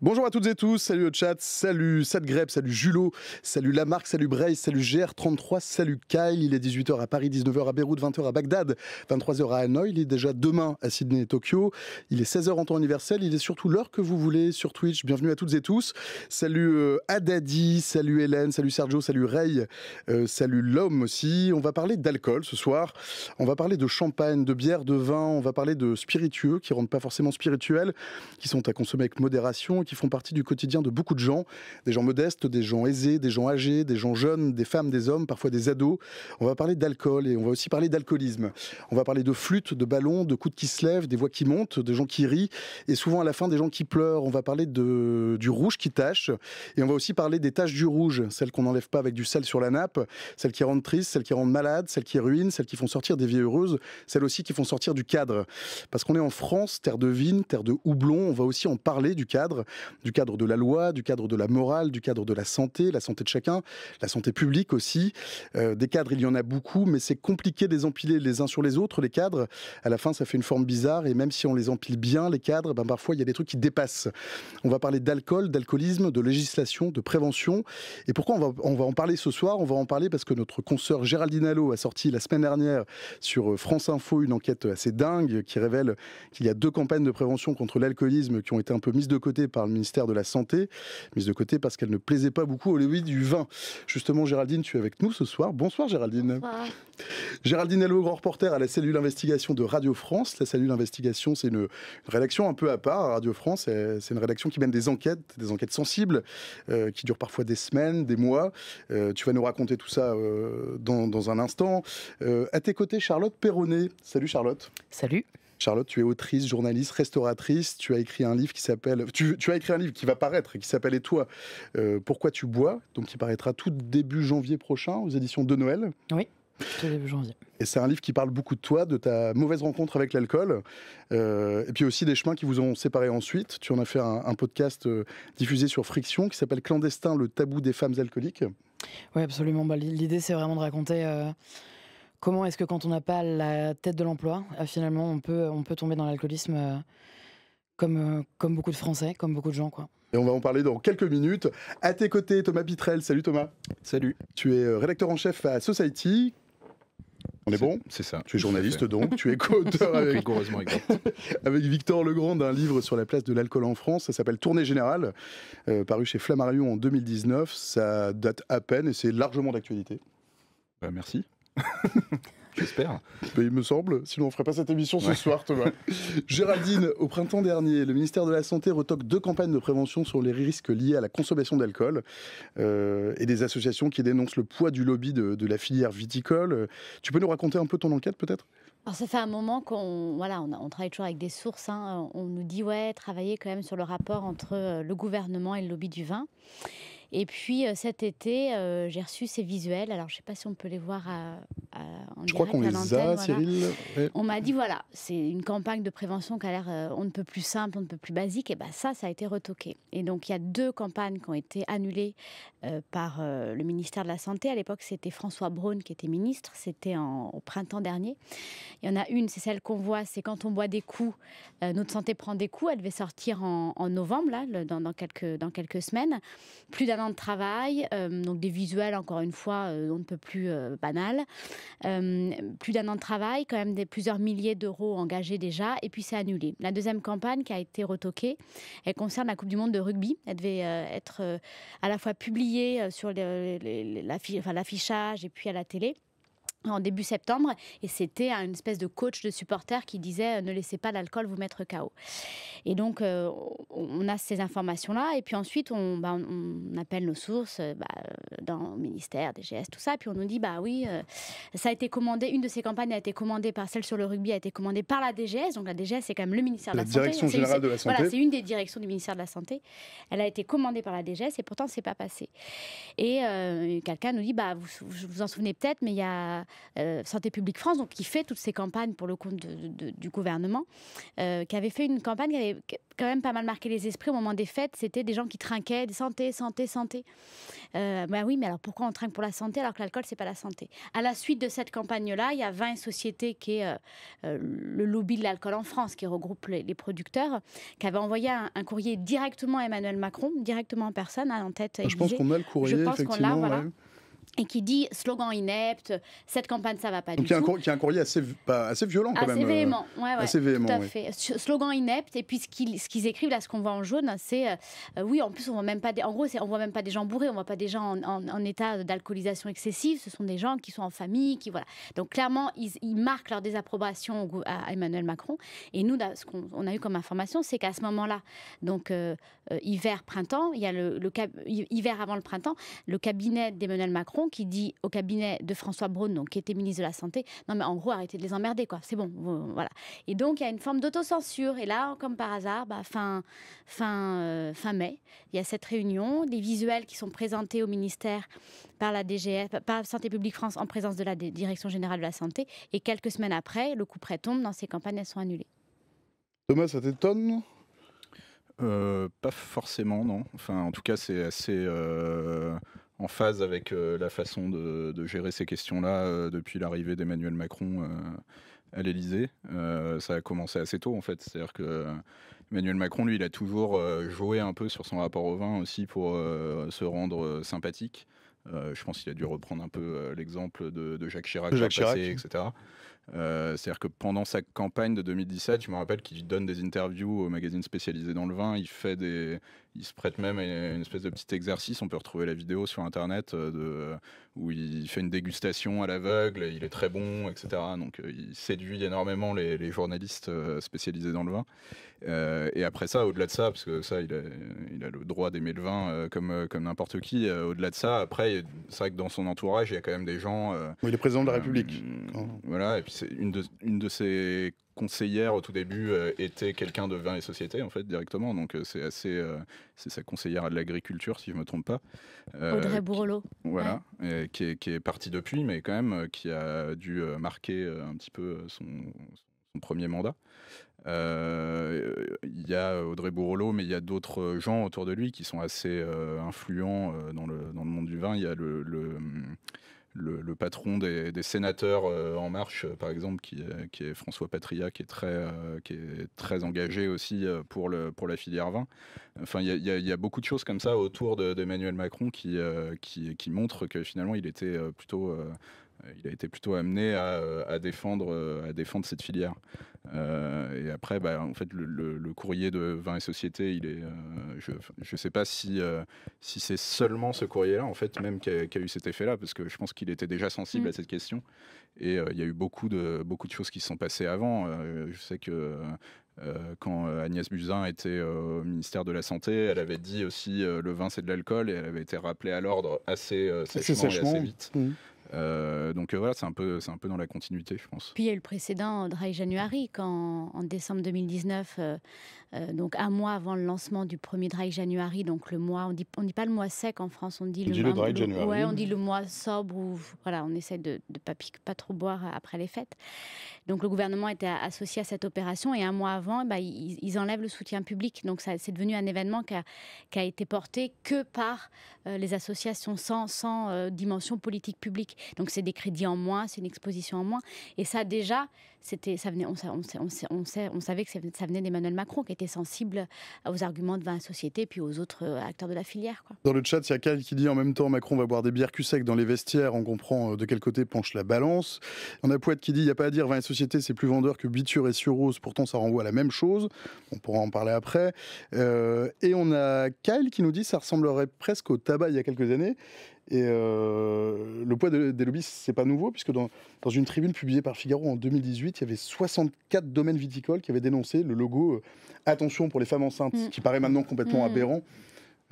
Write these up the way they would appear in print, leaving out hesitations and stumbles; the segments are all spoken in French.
Bonjour à toutes et tous, salut le chat, salut Sadgreb, salut Julot, salut Lamarck, salut Braille, salut GR33, salut Kyle. Il est 18h à Paris, 19h à Beyrouth, 20h à Bagdad, 23h à Hanoï. Il est déjà demain à Sydney et Tokyo. Il est 16h en temps universel. Il est surtout l'heure que vous voulez sur Twitch. Bienvenue à toutes et tous. Salut Adadi, salut Hélène, salut Sergio, salut Ray, salut L'Homme aussi. On va parler d'alcool ce soir. On va parler de champagne, de bière, de vin. On va parler de spiritueux qui ne rendent pas forcément spirituels, qui sont à consommer avec modération, qui font partie du quotidien de beaucoup de gens, des gens modestes, des gens aisés, des gens âgés, des gens jeunes, des femmes, des hommes, parfois des ados. On va parler d'alcool et on va aussi parler d'alcoolisme. On va parler de flûte, de ballons, de coudes qui se lèvent, des voix qui montent, des gens qui rient et souvent à la fin des gens qui pleurent. On va parler du rouge qui tache et on va aussi parler des taches du rouge, celles qu'on n'enlève pas avec du sel sur la nappe, celles qui rendent tristes, celles qui rendent malades, celles qui ruinent, celles qui font sortir des vies heureuses, celles aussi qui font sortir du cadre. Parce qu'on est en France, terre de vigne, terre de houblon, on va aussi en parler du cadre de la loi, du cadre de la morale, du cadre de la santé de chacun, la santé publique aussi. Des cadres, il y en a beaucoup, mais c'est compliqué de les empiler les uns sur les autres, les cadres. À la fin, ça fait une forme bizarre, et même si on les empile bien, les cadres, parfois, il y a des trucs qui dépassent. On va parler d'alcool, d'alcoolisme, de législation, de prévention. Et pourquoi on va en parler ce soir? On va en parler parce que notre consoeur Géraldine Allo a sorti la semaine dernière sur France Info une enquête assez dingue qui révèle qu'il y a 2 campagnes de prévention contre l'alcoolisme qui ont été un peu mises de côté par le ministère de la Santé, mise de côté parce qu'elle ne plaisait pas beaucoup au lobby du vin. Justement, Géraldine, tu es avec nous ce soir. Bonsoir Géraldine. Bonsoir. Géraldine Hello, grand reporter à la cellule investigation de Radio France. La cellule investigation, c'est une rédaction un peu à part à Radio France. C'est une rédaction qui mène des enquêtes sensibles, qui durent parfois des semaines, des mois. Tu vas nous raconter tout ça dans un instant. À tes côtés, Charlotte Perronnet. Salut Charlotte. Salut. Charlotte, tu es autrice, journaliste, restauratrice. Tu as écrit un livre qui s'appelle... Tu as écrit un livre qui va paraître, qui s'appelle « Et toi, pourquoi tu bois ?» Donc qui paraîtra tout début janvier prochain aux éditions de Noël. Oui, tout début janvier. Et c'est un livre qui parle beaucoup de toi, de ta mauvaise rencontre avec l'alcool, et puis aussi des chemins qui vous ont séparés ensuite. Tu en as fait un podcast diffusé sur Friction qui s'appelle « Clandestin, le tabou des femmes alcooliques ». Oui, absolument. L'idée, c'est vraiment de raconter... comment est-ce que quand on n'a pas la tête de l'emploi, finalement, on peut tomber dans l'alcoolisme comme beaucoup de Français, comme beaucoup de gens, quoi. Et on va en parler dans quelques minutes. À tes côtés, Thomas Pitrel. Salut Thomas. Salut. Tu es rédacteur en chef à Society. On est bon? C'est ça. Tu es journaliste donc, tu es co-auteur avec Victor Legrand d'un livre sur la place de l'alcool en France. Ça s'appelle Tournée Générale, paru chez Flammarion en 2019. Ça date à peine et c'est largement d'actualité. Merci. J'espère. Il me semble, sinon on ne ferait pas cette émission ce soir, Thomas. Géraldine, au printemps dernier, le ministère de la Santé retoque 2 campagnes de prévention sur les risques liés à la consommation d'alcool et des associations qui dénoncent le poids du lobby de la filière viticole. Tu peux nous raconter un peu ton enquête, peut-être? Alors ça fait un moment on travaille toujours avec des sources. On nous dit travailler quand même sur le rapport entre le gouvernement et le lobby du vin. Et puis cet été, j'ai reçu ces visuels. Alors je ne sais pas si on peut les voir en direct. Je crois qu'on les a, Cyril. Ouais. On m'a dit c'est une campagne de prévention qui a l'air on ne peut plus simple, on ne peut plus basique. Et ça a été retoqué. Et donc il y a 2 campagnes qui ont été annulées par le ministère de la Santé. À l'époque, c'était François Braun qui était ministre. C'était au printemps dernier. Il y en a une, c'est celle qu'on voit, c'est quand on boit des coups, notre santé prend des coups. Elle devait sortir en novembre, là, dans quelques semaines. Plus d'1 an de travail, donc des visuels, encore une fois, on ne peut plus banal. Plus d'1 an de travail, quand même plusieurs milliers d'euros engagés déjà, et puis c'est annulé. La deuxième campagne qui a été retoquée, elle concerne la Coupe du Monde de rugby. Elle devait être à la fois publiée sur l'affichage et puis à la télé en début septembre, et c'était une espèce de coach de supporters qui disait ne laissez pas l'alcool vous mettre KO. Et donc on a ces informations-là, et puis ensuite on appelle nos sources dans le ministère, DGS, tout ça, puis on nous dit ça a été commandé, une de ces campagnes a été commandée par celle sur le rugby, a été commandée par la DGS, donc la DGS c'est quand même le ministère de la Santé. La Direction Générale de la Santé. Voilà, c'est une des directions du ministère de la Santé. Elle a été commandée par la DGS et pourtant c'est pas passé. Et quelqu'un nous dit vous vous en souvenez peut-être, mais il y a Santé publique France, donc qui fait toutes ces campagnes pour le compte du gouvernement, qui avait fait une campagne qui avait quand même pas mal marqué les esprits au moment des fêtes. C'était des gens qui trinquaient, santé, santé, santé. Bah oui, mais alors pourquoi on trinque pour la santé alors que l'alcool, c'est pas la santé? À la suite de cette campagne-là, il y a Vin et Société, qui est le lobby de l'alcool en France, qui regroupe les producteurs, qui avait envoyé un courrier directement à Emmanuel Macron, directement en personne, en tête. Je pense qu'on a le courrier, je pense effectivement. qu'on l'a, voilà. Ouais. Et qui dit slogan inepte, cette campagne ça va pas Donc du tout. Qui a un courrier assez violent quand même. Assez véhément, assez véhément, tout à oui. fait. Slogan inepte, et puis ce qu'ils écrivent là, ce qu'on voit en jaune, c'est oui, en plus on voit même pas en gros, on voit même pas des gens bourrés, on voit pas des gens en état d'alcoolisation excessive, ce sont des gens qui sont en famille, qui voilà. Donc clairement, ils marquent leur désapprobation à Emmanuel Macron. Et nous, ce qu'on a eu comme information, c'est qu'à ce moment-là, donc hiver-printemps, il y a hiver avant le printemps, le cabinet d'Emmanuel Macron qui dit au cabinet de François Braun, donc, qui était ministre de la Santé, non mais en gros arrêtez de les emmerder, quoi, c'est bon, voilà. Et donc il y a une forme d'autocensure, et là comme par hasard, fin mai, il y a cette réunion, des visuels qui sont présentés au ministère par la DGF, par Santé publique France, en présence de la Direction générale de la Santé, et quelques semaines après, le coup près tombe, dans ces campagnes, elles sont annulées. Thomas, ça t'étonne? Pas forcément, non. Enfin, en tout cas, c'est assez en phase avec la façon de gérer ces questions-là depuis l'arrivée d'Emmanuel Macron à l'Élysée. Ça a commencé assez tôt, en fait. C'est-à-dire que Emmanuel Macron, lui, il a toujours joué un peu sur son rapport au vin aussi pour se rendre sympathique. Je pense qu'il a dû reprendre un peu l'exemple de Jacques Chirac, etc. C'est-à-dire que pendant sa campagne de 2017, je me rappelle qu'il donne des interviews aux magazines spécialisés dans le vin. Il se prête même à une espèce de petit exercice. On peut retrouver la vidéo sur Internet où il fait une dégustation à l'aveugle. Il est très bon, etc. Donc il séduit énormément les journalistes spécialisés dans le vin. Et après ça, au-delà de ça, parce que ça, il a le droit d'aimer le vin comme n'importe qui. Au-delà de ça, après, c'est vrai que dans son entourage, il y a quand même des gens. Il est président de la République. Voilà, et puis c'est une de ses conseillères au tout début était quelqu'un de Vin et Société, en fait, directement. Donc c'est sa conseillère à de l'agriculture, si je me trompe pas. Audrey Bourrelot. Voilà, ouais. Qui est partie depuis, mais quand même qui a dû marquer un petit peu son premier mandat. Il y a Audrey Bourrelot, mais il y a d'autres gens autour de lui qui sont assez influents dans le monde du vin. Il y a le patron des sénateurs En Marche, par exemple, qui est François Patria, qui est très engagé aussi pour la filière vin. Enfin, il y a beaucoup de choses comme ça autour d'Emmanuel Macron qui montrent que finalement il a été plutôt amené à défendre cette filière. Et après, en fait, le courrier de Vin et Société, je sais pas si c'est seulement ce courrier-là, en fait, même qui a eu cet effet-là, parce que je pense qu'il était déjà sensible à cette question. Et il y a eu beaucoup de choses qui se sont passées avant. Je sais que quand Agnès Buzyn était au ministère de la Santé, elle avait dit aussi le vin c'est de l'alcool, et elle avait été rappelée à l'ordre assez sèchement et assez vite. Donc voilà, c'est un peu dans la continuité, je pense. Puis il y a eu le précédent Dry January, quand en décembre 2019, donc un mois avant le lancement du premier Dry January, donc le mois, on dit pas le mois sec en France, on dit le Dry January. Ouais, on dit le mois sobre, où voilà, on essaie de pas trop boire après les fêtes. Donc le gouvernement était associé à cette opération, et un mois avant, ils enlèvent le soutien public. Donc c'est devenu un événement qui a été porté que par les associations sans dimension politique publique. Donc c'est des crédits en moins, c'est une exposition en moins. Et ça déjà, on savait que ça venait d'Emmanuel Macron, qui était sensible aux arguments de Vin et Société, puis aux autres acteurs de la filière, quoi. Dans le chat, il y a Kyle qui dit en même temps Macron va boire des bières cul sec dans les vestiaires. On comprend de quel côté penche la balance. On a Pouette qui dit il n'y a pas à dire, Vin et Société c'est plus vendeur que Biture et Surose, pourtant ça renvoie à la même chose. On pourra en parler après. Et on a Kyle qui nous dit ça ressemblerait presque au tabac il y a quelques années. Et le poids des lobbies, c'est pas nouveau, puisque dans une tribune publiée par Figaro en 2018, il y avait 64 domaines viticoles qui avaient dénoncé le logo attention pour les femmes enceintes, qui paraît maintenant complètement aberrant.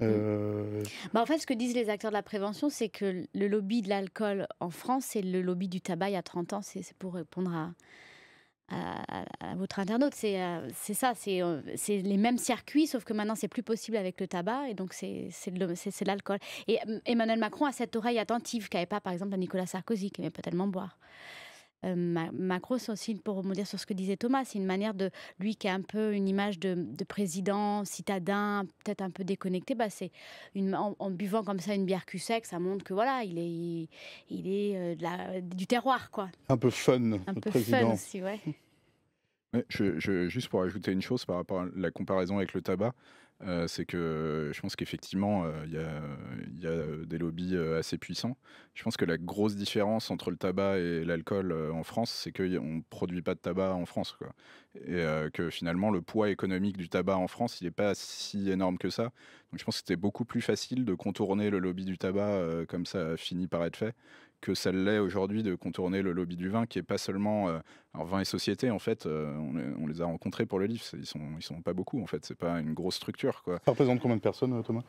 En fait, ce que disent les acteurs de la prévention, c'est que le lobby de l'alcool en France, c'est le lobby du tabac il y a 30 ans. C'est pour répondre à à votre internaute, c'est ça, c'est les mêmes circuits, sauf que maintenant c'est plus possible avec le tabac, et donc c'est de l'alcool. Et Emmanuel Macron a cette oreille attentive qu'avait pas, par exemple, Nicolas Sarkozy, qui n'aimait pas tellement boire. Macron, c'est aussi, pour rebondir sur ce que disait Thomas, c'est une manière de, lui qui a un peu une image de président citadin, peut-être un peu déconnecté, c'est en buvant comme ça une bière cul sec, ça montre que voilà, il est du terroir, quoi. Un peu fun, Un le peu président. fun aussi, ouais. Ouais, juste pour ajouter une chose par rapport à la comparaison avec le tabac, c'est que je pense qu'effectivement, il y a des lobbies assez puissants. Je pense que la grosse différence entre le tabac et l'alcool en France, c'est qu'on ne produit pas de tabac en France, quoi. Et que finalement, le poids économique du tabac en France, il n'est pas si énorme que ça. Donc je pense que c'était beaucoup plus facile de contourner le lobby du tabac, comme ça a fini par être fait, que ça l'est aujourd'hui de contourner le lobby du vin, qui est pas seulement... alors Vin et Société, en fait, on les a rencontrés pour le livre, ils sont pas beaucoup, en fait, c'est pas une grosse structure, quoi. Ça représente combien de personnes, Thomas,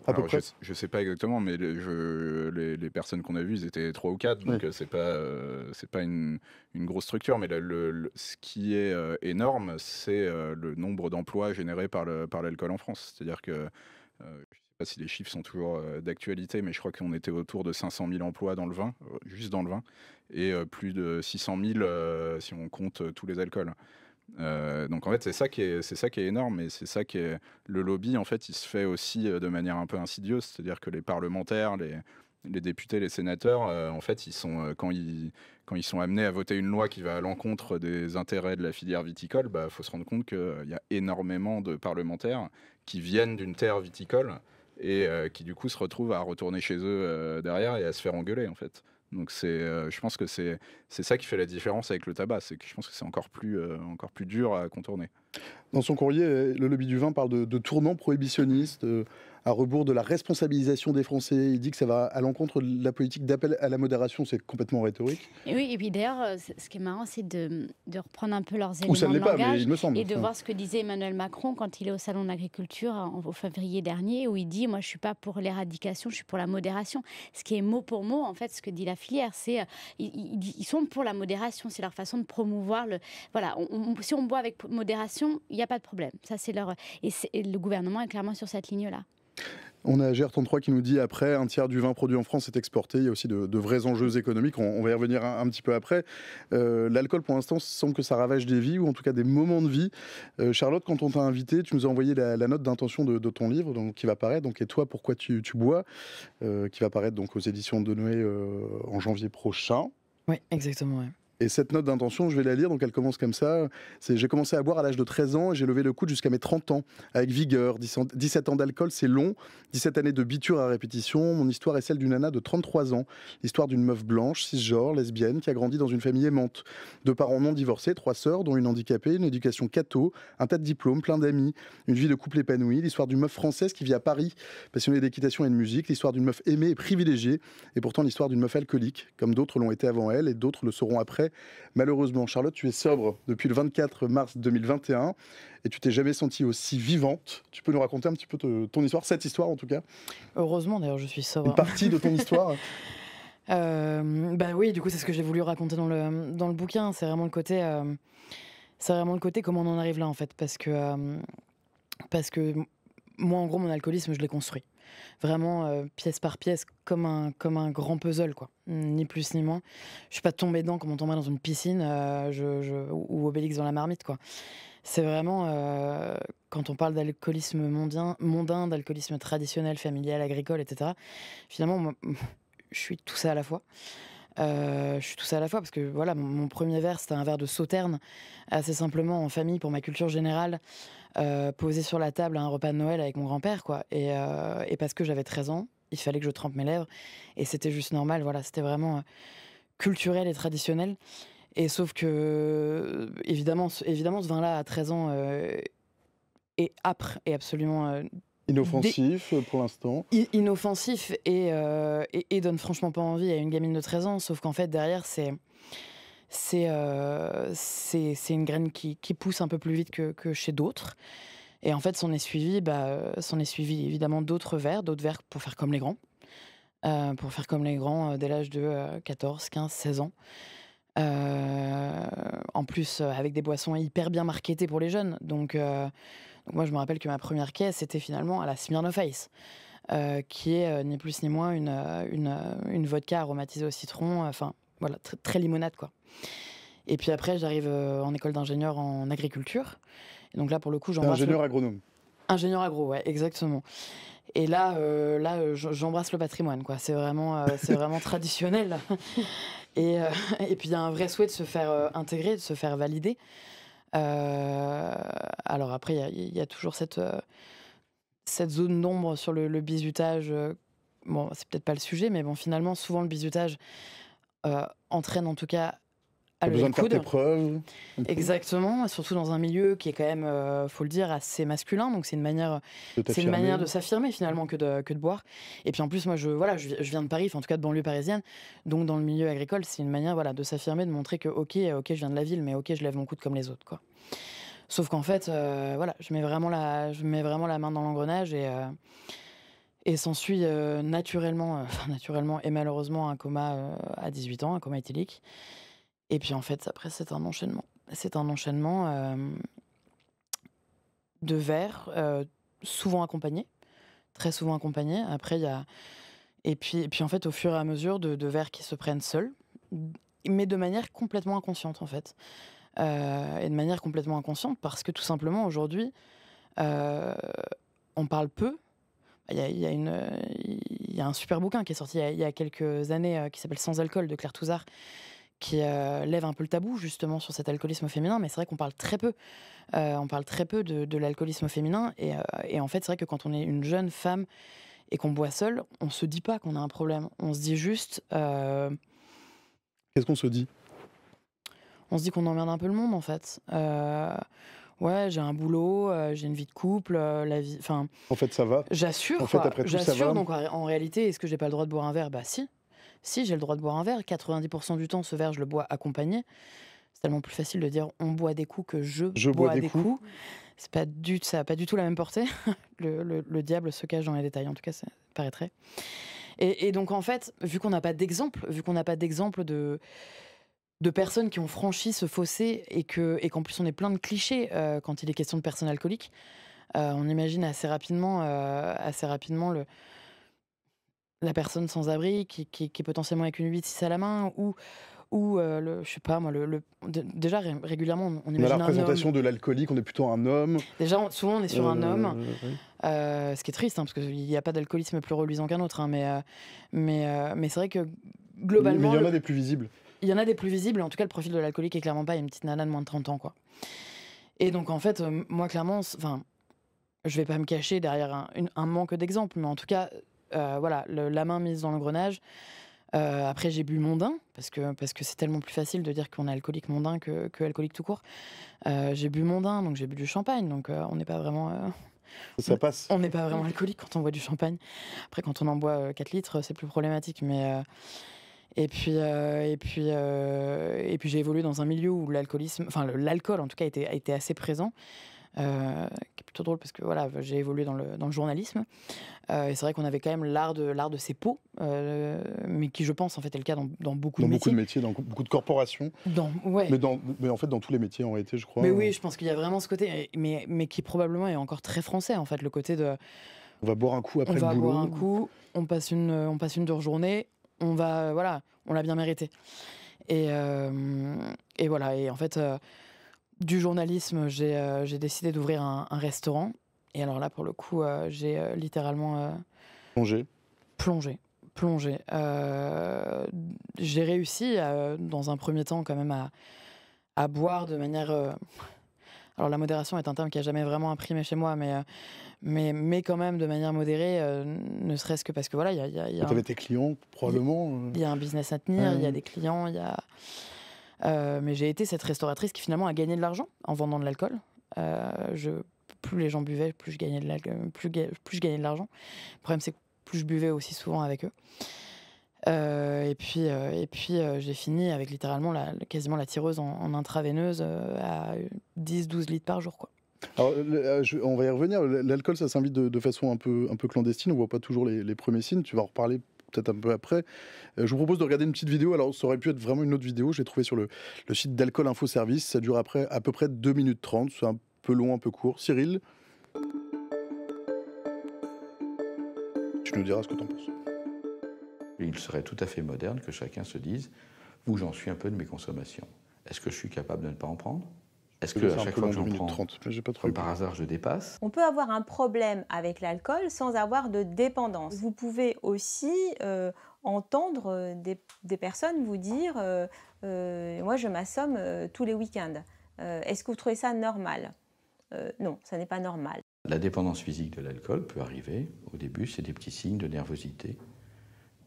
à peu Alors, près? je sais pas exactement, mais les personnes qu'on a vues, ils étaient 3 ou 4, donc Oui. c'est pas une grosse structure, mais ce qui est énorme, c'est le nombre d'emplois générés par l'alcool en France. C'est-à-dire que je ne sais pas si les chiffres sont toujours d'actualité, mais je crois qu'on était autour de 500 000 emplois dans le vin, juste dans le vin, et plus de 600 000 si on compte tous les alcools. Donc en fait, c'est ça qui est énorme, et c'est ça qui est le lobby. En fait, il se fait aussi de manière un peu insidieuse, c'est-à-dire que les parlementaires, les députés, les sénateurs, en fait, ils sont quand ils sont amenés à voter une loi qui va à l'encontre des intérêts de la filière viticole, faut se rendre compte qu'il y a énormément de parlementaires qui viennent d'une terre viticole et qui du coup se retrouvent à retourner chez eux derrière et à se faire engueuler, en fait. Donc je pense que c'est ça qui fait la différence avec le tabac, c'est que je pense que c'est encore plus dur à contourner. Dans son courrier, le lobby du vin parle de tournant prohibitionniste, à rebours de la responsabilisation des Français. Il dit que ça va à l'encontre de la politique d'appel à la modération. C'est complètement rhétorique. Et oui, et puis d'ailleurs, ce qui est marrant, c'est de reprendre un peu leurs Ou ça éléments ne de l'est pas, mais langage il me semble. et de voir ce que disait Emmanuel Macron quand il est au Salon de l'Agriculture au février dernier, où il dit « Moi, je ne suis pas pour l'éradication, je suis pour la modération ». Ce qui est mot pour mot, en fait, ce que dit la filière, c'est ils sont pour la modération, c'est leur façon de promouvoir le... Voilà, si on boit avec modération, il n'y a pas de problème. Ça, c'est leur... Et le gouvernement est clairement sur cette ligne-là. On a GR33 qui nous dit après, un tiers du vin produit en France est exporté. Il y a aussi de vrais enjeux économiques. On va y revenir un petit peu après. L'alcool, pour l'instant, semble que ça ravage des vies, ou en tout cas des moments de vie. Charlotte, quand on t'a invité, tu nous as envoyé la note d'intention de ton livre, donc, qui va paraître. Donc, Et toi, pourquoi tu bois, qui va paraître donc aux éditions de Noé en janvier prochain. Oui, exactement, ouais. Et cette note d'intention, je vais la lire, donc elle commence comme ça. J'ai commencé à boire à l'âge de 13 ans et j'ai levé le coude jusqu'à mes 30 ans, avec vigueur. 17 ans d'alcool, c'est long. 17 années de biture à répétition. Mon histoire est celle d'une nana de 33 ans. L'histoire d'une meuf blanche, cisgenre, lesbienne, qui a grandi dans une famille aimante. 2 parents non divorcés, 3 sœurs, dont une handicapée, une éducation catho, un tas de diplômes, plein d'amis, une vie de couple épanouie. L'histoire d'une meuf française qui vit à Paris, passionnée d'équitation et de musique. L'histoire d'une meuf aimée et privilégiée. Et pourtant l'histoire d'une meuf alcoolique, comme d'autres l'ont été avant elle et d'autres le seront après. Malheureusement, Charlotte, tu es sobre depuis le 24 mars 2021 et tu t'es jamais sentie aussi vivante. Tu peux nous raconter un petit peu ton histoire, cette histoire en tout cas? Heureusement, d'ailleurs, je suis sobre. Une partie de ton histoire? Oui, du coup, c'est ce que j'ai voulu raconter dans le bouquin. C'est vraiment le côté comment on en arrive là, en fait. Parce que moi, en gros, mon alcoolisme, je l'ai construit. Vraiment, pièce par pièce, comme un grand puzzle, quoi. Ni plus ni moins. Je suis pas tombée dedans comme on tomberait dans une piscine ou Obélix dans la marmite, quoi. C'est vraiment, quand on parle d'alcoolisme mondain, d'alcoolisme traditionnel, familial, agricole, etc., finalement, moi, je suis tout ça à la fois. Parce que voilà, mon premier verre, c'était un verre de Sauterne, assez simplement en famille pour ma culture générale, posé sur la table à un repas de Noël avec mon grand-père, quoi. Et parce que j'avais 13 ans, il fallait que je trempe mes lèvres, et c'était juste normal, voilà, c'était vraiment culturel et traditionnel. Et sauf que, évidemment, ce vin-là, à 13 ans, est âpre et absolument... Inoffensif pour l'instant. Inoffensif et donne franchement pas envie à une gamine de 13 ans, sauf qu'en fait, derrière, c'est une graine qui pousse un peu plus vite que chez d'autres. Et en fait, s'en est suivi évidemment d'autres verres pour faire comme les grands. Dès l'âge de 14, 15, 16 ans. En plus, avec des boissons hyper bien marketées pour les jeunes. Donc moi, je me rappelle que ma première caisse, c'était finalement à la Smirnoff Ice, qui est ni plus ni moins une vodka aromatisée au citron, enfin voilà, très limonade quoi. Et puis après, j'arrive en école d'ingénieur en agriculture. Et donc là, pour le coup, j'embrasse Ingénieur agronome. Ingénieur agro, ouais, exactement. Et là, j'embrasse le patrimoine, quoi. C'est vraiment traditionnel. Et puis il y a un vrai souhait de se faire intégrer, de se faire valider. Alors après, il y a toujours cette zone d'ombre sur le bizutage. Bon, c'est peut-être pas le sujet, mais bon, finalement, souvent le bizutage entraîne en tout cas à T'as lever besoin le de faire tes coude. preuves. Exactement, surtout dans un milieu qui est quand même, faut le dire, assez masculin. Donc c'est une manière De t'affirmer. de s'affirmer finalement que de boire. Et puis en plus, moi, je viens de Paris, enfin, en tout cas de banlieue parisienne. Donc dans le milieu agricole, c'est une manière voilà, de s'affirmer, de montrer que ok, je viens de la ville, mais ok, je lève mon coude comme les autres, quoi. Sauf qu'en fait, voilà, je mets vraiment la main dans l'engrenage et s'ensuit naturellement et malheureusement un coma à 18 ans, un coma éthylique. Et puis en fait, après, c'est un enchaînement. C'est un enchaînement de verres, souvent accompagnés, très souvent accompagnés. Après, il y a et puis en fait, au fur et à mesure de verres qui se prennent seuls, mais de manière complètement inconsciente en fait. Et de manière complètement inconsciente parce que tout simplement aujourd'hui, heu, on parle peu. Il y a un super bouquin qui est sorti il y a quelques années, qui s'appelle Sans alcool de Claire Touzard, qui lève un peu le tabou justement sur cet alcoolisme féminin, mais c'est vrai qu'on parle très peu. On parle très peu de l'alcoolisme féminin et en fait, c'est vrai que quand on est une jeune femme et qu'on boit seule, on se dit pas qu'on a un problème. On se dit juste, Qu'est-ce qu'on se dit? on se dit qu'on emmerde un peu le monde en fait. Ouais, j'ai un boulot, j'ai une vie de couple, la vie enfin, En fait, ça va. j'assure En fait, quoi, après tout, ça j'assure va. donc en réalité, est-ce que j'ai pas le droit de boire un verre? Bah si. Si, j'ai le droit de boire un verre. 90 du temps, ce verre, je le bois accompagné. C'est tellement plus facile de dire: «On boit des coups» que «Je Je bois bois des des coups. coups». Ça a pas du tout la même portée. Le diable se cache dans les détails, en tout cas, ça paraîtrait. Et donc en fait, vu qu'on n'a pas d'exemple de personnes qui ont franchi ce fossé et qu'en plus on est plein de clichés, quand il est question de personnes alcooliques, on imagine assez rapidement la personne sans abri qui est potentiellement avec une 8-6 à la main ou je sais pas moi, déjà régulièrement on On a la imagine un homme. représentation de l'alcoolique, on est plutôt un homme. Déjà, souvent on est sur un homme, Oui. ce qui est triste, hein, parce qu'il n'y a pas d'alcoolisme plus reluisant qu'un autre, hein, mais c'est vrai que Mais globalement, il y en a des plus visibles. il y en a des plus visibles. En tout cas, le profil de l'alcoolique est clairement pas une petite nana de moins de 30 ans, quoi. Et donc en fait, moi clairement, enfin, je vais pas me cacher derrière un manque d'exemple, mais en tout cas, voilà, la main mise dans l'engrenage. Après, j'ai bu mondain, parce que c'est tellement plus facile de dire qu'on est alcoolique mondain que alcoolique tout court. J'ai bu mondain, donc j'ai bu du champagne, donc on n'est pas vraiment... Ça passe. on n'est pas vraiment alcoolique quand on boit du champagne. Après, quand on en boit 4 litres, c'est plus problématique, mais... Et puis j'ai évolué dans un milieu où l'alcool en tout cas était assez présent, qui est plutôt drôle parce que voilà, j'ai évolué dans le journalisme, et c'est vrai qu'on avait quand même l'art de ses pots, mais qui je pense en fait est le cas dans beaucoup Dans de beaucoup de métiers. métiers, dans beaucoup de corporations. Ouais. Mais en fait, dans tous les métiers en réalité, je crois. Mais oui, je pense qu'il y a vraiment ce côté, mais qui probablement est encore très français en fait, le côté de On va boire un coup on après le va boulot. boire un coup, on passe une dure journée, voilà, on l'a bien mérité. Et voilà, et en fait, du journalisme, j'ai décidé d'ouvrir un restaurant. Et alors là, pour le coup, j'ai littéralement Manger. plongé. J'ai réussi, dans un premier temps, quand même, à boire de manière... alors la modération est un terme qui a jamais vraiment imprimé chez moi, mais quand même de manière modérée, ne serait-ce que parce que voilà, il y a Tu avais tes clients, probablement. il y a un business à tenir, il y a Ouais. des clients, mais j'ai été cette restauratrice qui finalement a gagné de l'argent en vendant de l'alcool. Plus les gens buvaient, plus je gagnais plus je gagnais de l'argent. Le problème, c'est que plus je buvais aussi souvent avec eux. Et puis, j'ai fini avec littéralement quasiment la tireuse en intraveineuse, à 10-12 litres par jour, quoi. Alors, on va y revenir. L'alcool, ça s'invite de façon un peu clandestine. On voit pas toujours les premiers signes. Tu vas en reparler peut-être un peu après. Je vous propose de regarder une petite vidéo. Alors, ça aurait pu être vraiment une autre vidéo. Je l'ai trouvée sur le site d'Alcool Info Service. Ça dure après à peu près 2 minutes 30. C'est un peu long, un peu court. Cyril, tu nous diras ce que tu en penses. Il serait tout à fait moderne que chacun se dise où j'en suis un peu de mes consommations. Est-ce que je suis capable de ne pas en prendre? Est-ce que à chaque fois que j'en prends, 30, mais j'ai pas comme par hasard, je dépasse? On peut avoir un problème avec l'alcool sans avoir de dépendance. Vous pouvez aussi entendre des personnes vous dire moi je m'assomme tous les week-ends. Est-ce que vous trouvez ça normal? Non, ça n'est pas normal. La dépendance physique de l'alcool peut arriver. Au début, c'est des petits signes de nervosité.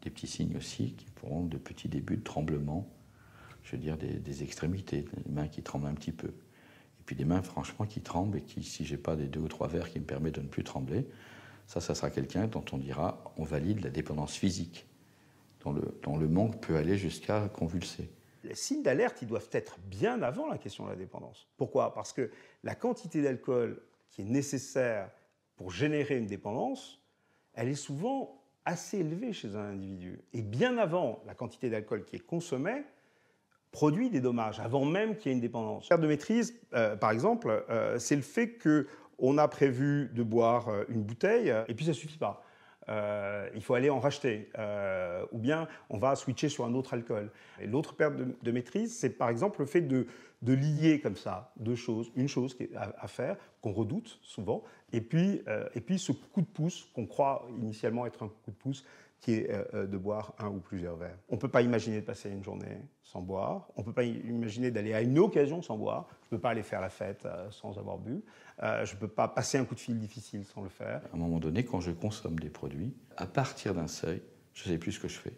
Des petits signes aussi qui pourront de petits débuts de tremblement, je veux dire des extrémités, des mains qui tremblent un petit peu. Et puis des mains franchement qui tremblent et qui, si j'ai pas des 2 ou 3 verres qui me permettent de ne plus trembler, ça sera quelqu'un dont on dira on valide la dépendance physique, dont le manque peut aller jusqu'à convulser. Les signes d'alerte, ils doivent être bien avant la question de la dépendance. Pourquoi? Parce que la quantité d'alcool qui est nécessaire pour générer une dépendance, elle est souvent assez élevée chez un individu. Et bien avant la quantité d'alcool qui est consommée, produit des dommages, avant même qu'il y ait une dépendance. Perte de maîtrise, par exemple, c'est le fait qu'on a prévu de boire une bouteille et puis ça ne suffit pas. Il faut aller en racheter, ou bien on va switcher sur un autre alcool. Et l'autre perte de maîtrise, c'est par exemple le fait de lier comme ça deux choses, une chose qui est à faire, qu'on redoute souvent, et puis ce coup de pouce qu'on croit initialement être un coup de pouce, qui est de boire un ou plusieurs verres. On ne peut pas imaginer de passer une journée sans boire, on ne peut pas imaginer d'aller à une occasion sans boire, je ne peux pas aller faire la fête sans avoir bu, je ne peux pas passer un coup de fil difficile sans le faire. À un moment donné, quand je consomme des produits, à partir d'un seuil, je ne sais plus ce que je fais.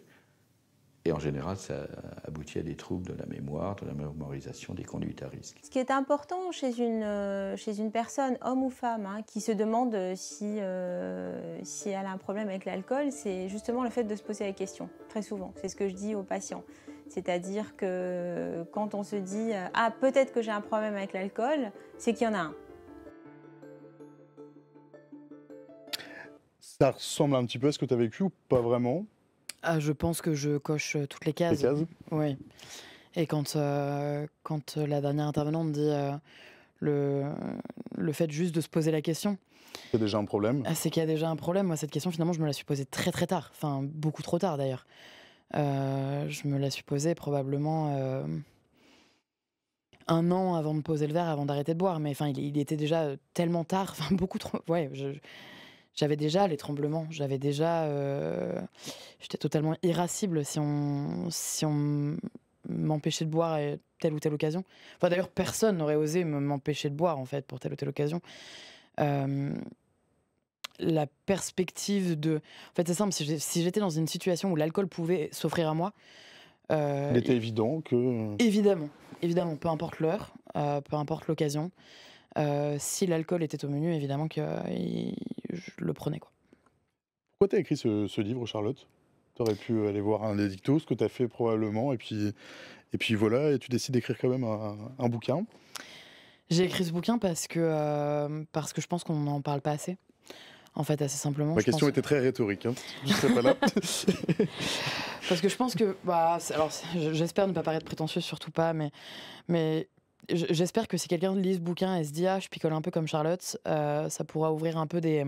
Et en général, ça aboutit à des troubles de la mémoire, de la mémorisation, des conduites à risque. Ce qui est important chez une personne, homme ou femme, qui se demande si elle a un problème avec l'alcool, c'est justement le fait de se poser la question, très souvent. C'est ce que je dis aux patients. C'est-à-dire que quand on se dit « Ah, peut-être que j'ai un problème avec l'alcool », c'est qu'il y en a un. Ça ressemble un petit peu à ce que tu as vécu ou pas vraiment? Ah, je pense que je coche toutes les cases. Les cases? Oui. Et quand la dernière intervenante dit le fait juste de se poser la question, Il y a déjà un problème. c'est qu'il y a déjà un problème. Moi, cette question, finalement, je me la suis posée très très tard. Enfin, beaucoup trop tard d'ailleurs. Je me la suis posée probablement 1 an avant de poser le verre, avant d'arrêter de boire. Mais enfin, il était déjà tellement tard, enfin beaucoup trop. Ouais, j'avais déjà les tremblements. J'avais déjà, j'étais totalement irascible si on m'empêchait de boire à telle ou telle occasion. Enfin, d'ailleurs, personne n'aurait osé m'empêcher de boire en fait pour telle ou telle occasion. La perspective de... En fait, c'est simple, si j'étais dans une situation où l'alcool pouvait s'offrir à moi... Il était évident que... Évidemment, peu importe l'heure, peu importe l'occasion, si l'alcool était au menu, évidemment que je le prenais, quoi. Pourquoi tu as écrit ce livre, Charlotte? Tu aurais pu aller voir un édito, ce que tu as fait probablement, et puis voilà, et tu décides d'écrire quand même un bouquin. J'ai écrit ce bouquin parce que je pense qu'on n'en parle pas assez. En fait, assez simplement. Ma question était très rhétorique, hein. Je serais pas là. Parce que je pense que... alors, j'espère ne pas paraître prétentieuse, surtout pas, mais j'espère que si quelqu'un lit ce bouquin et se dit « Ah, je picole un peu comme Charlotte », ça pourra ouvrir un peu des...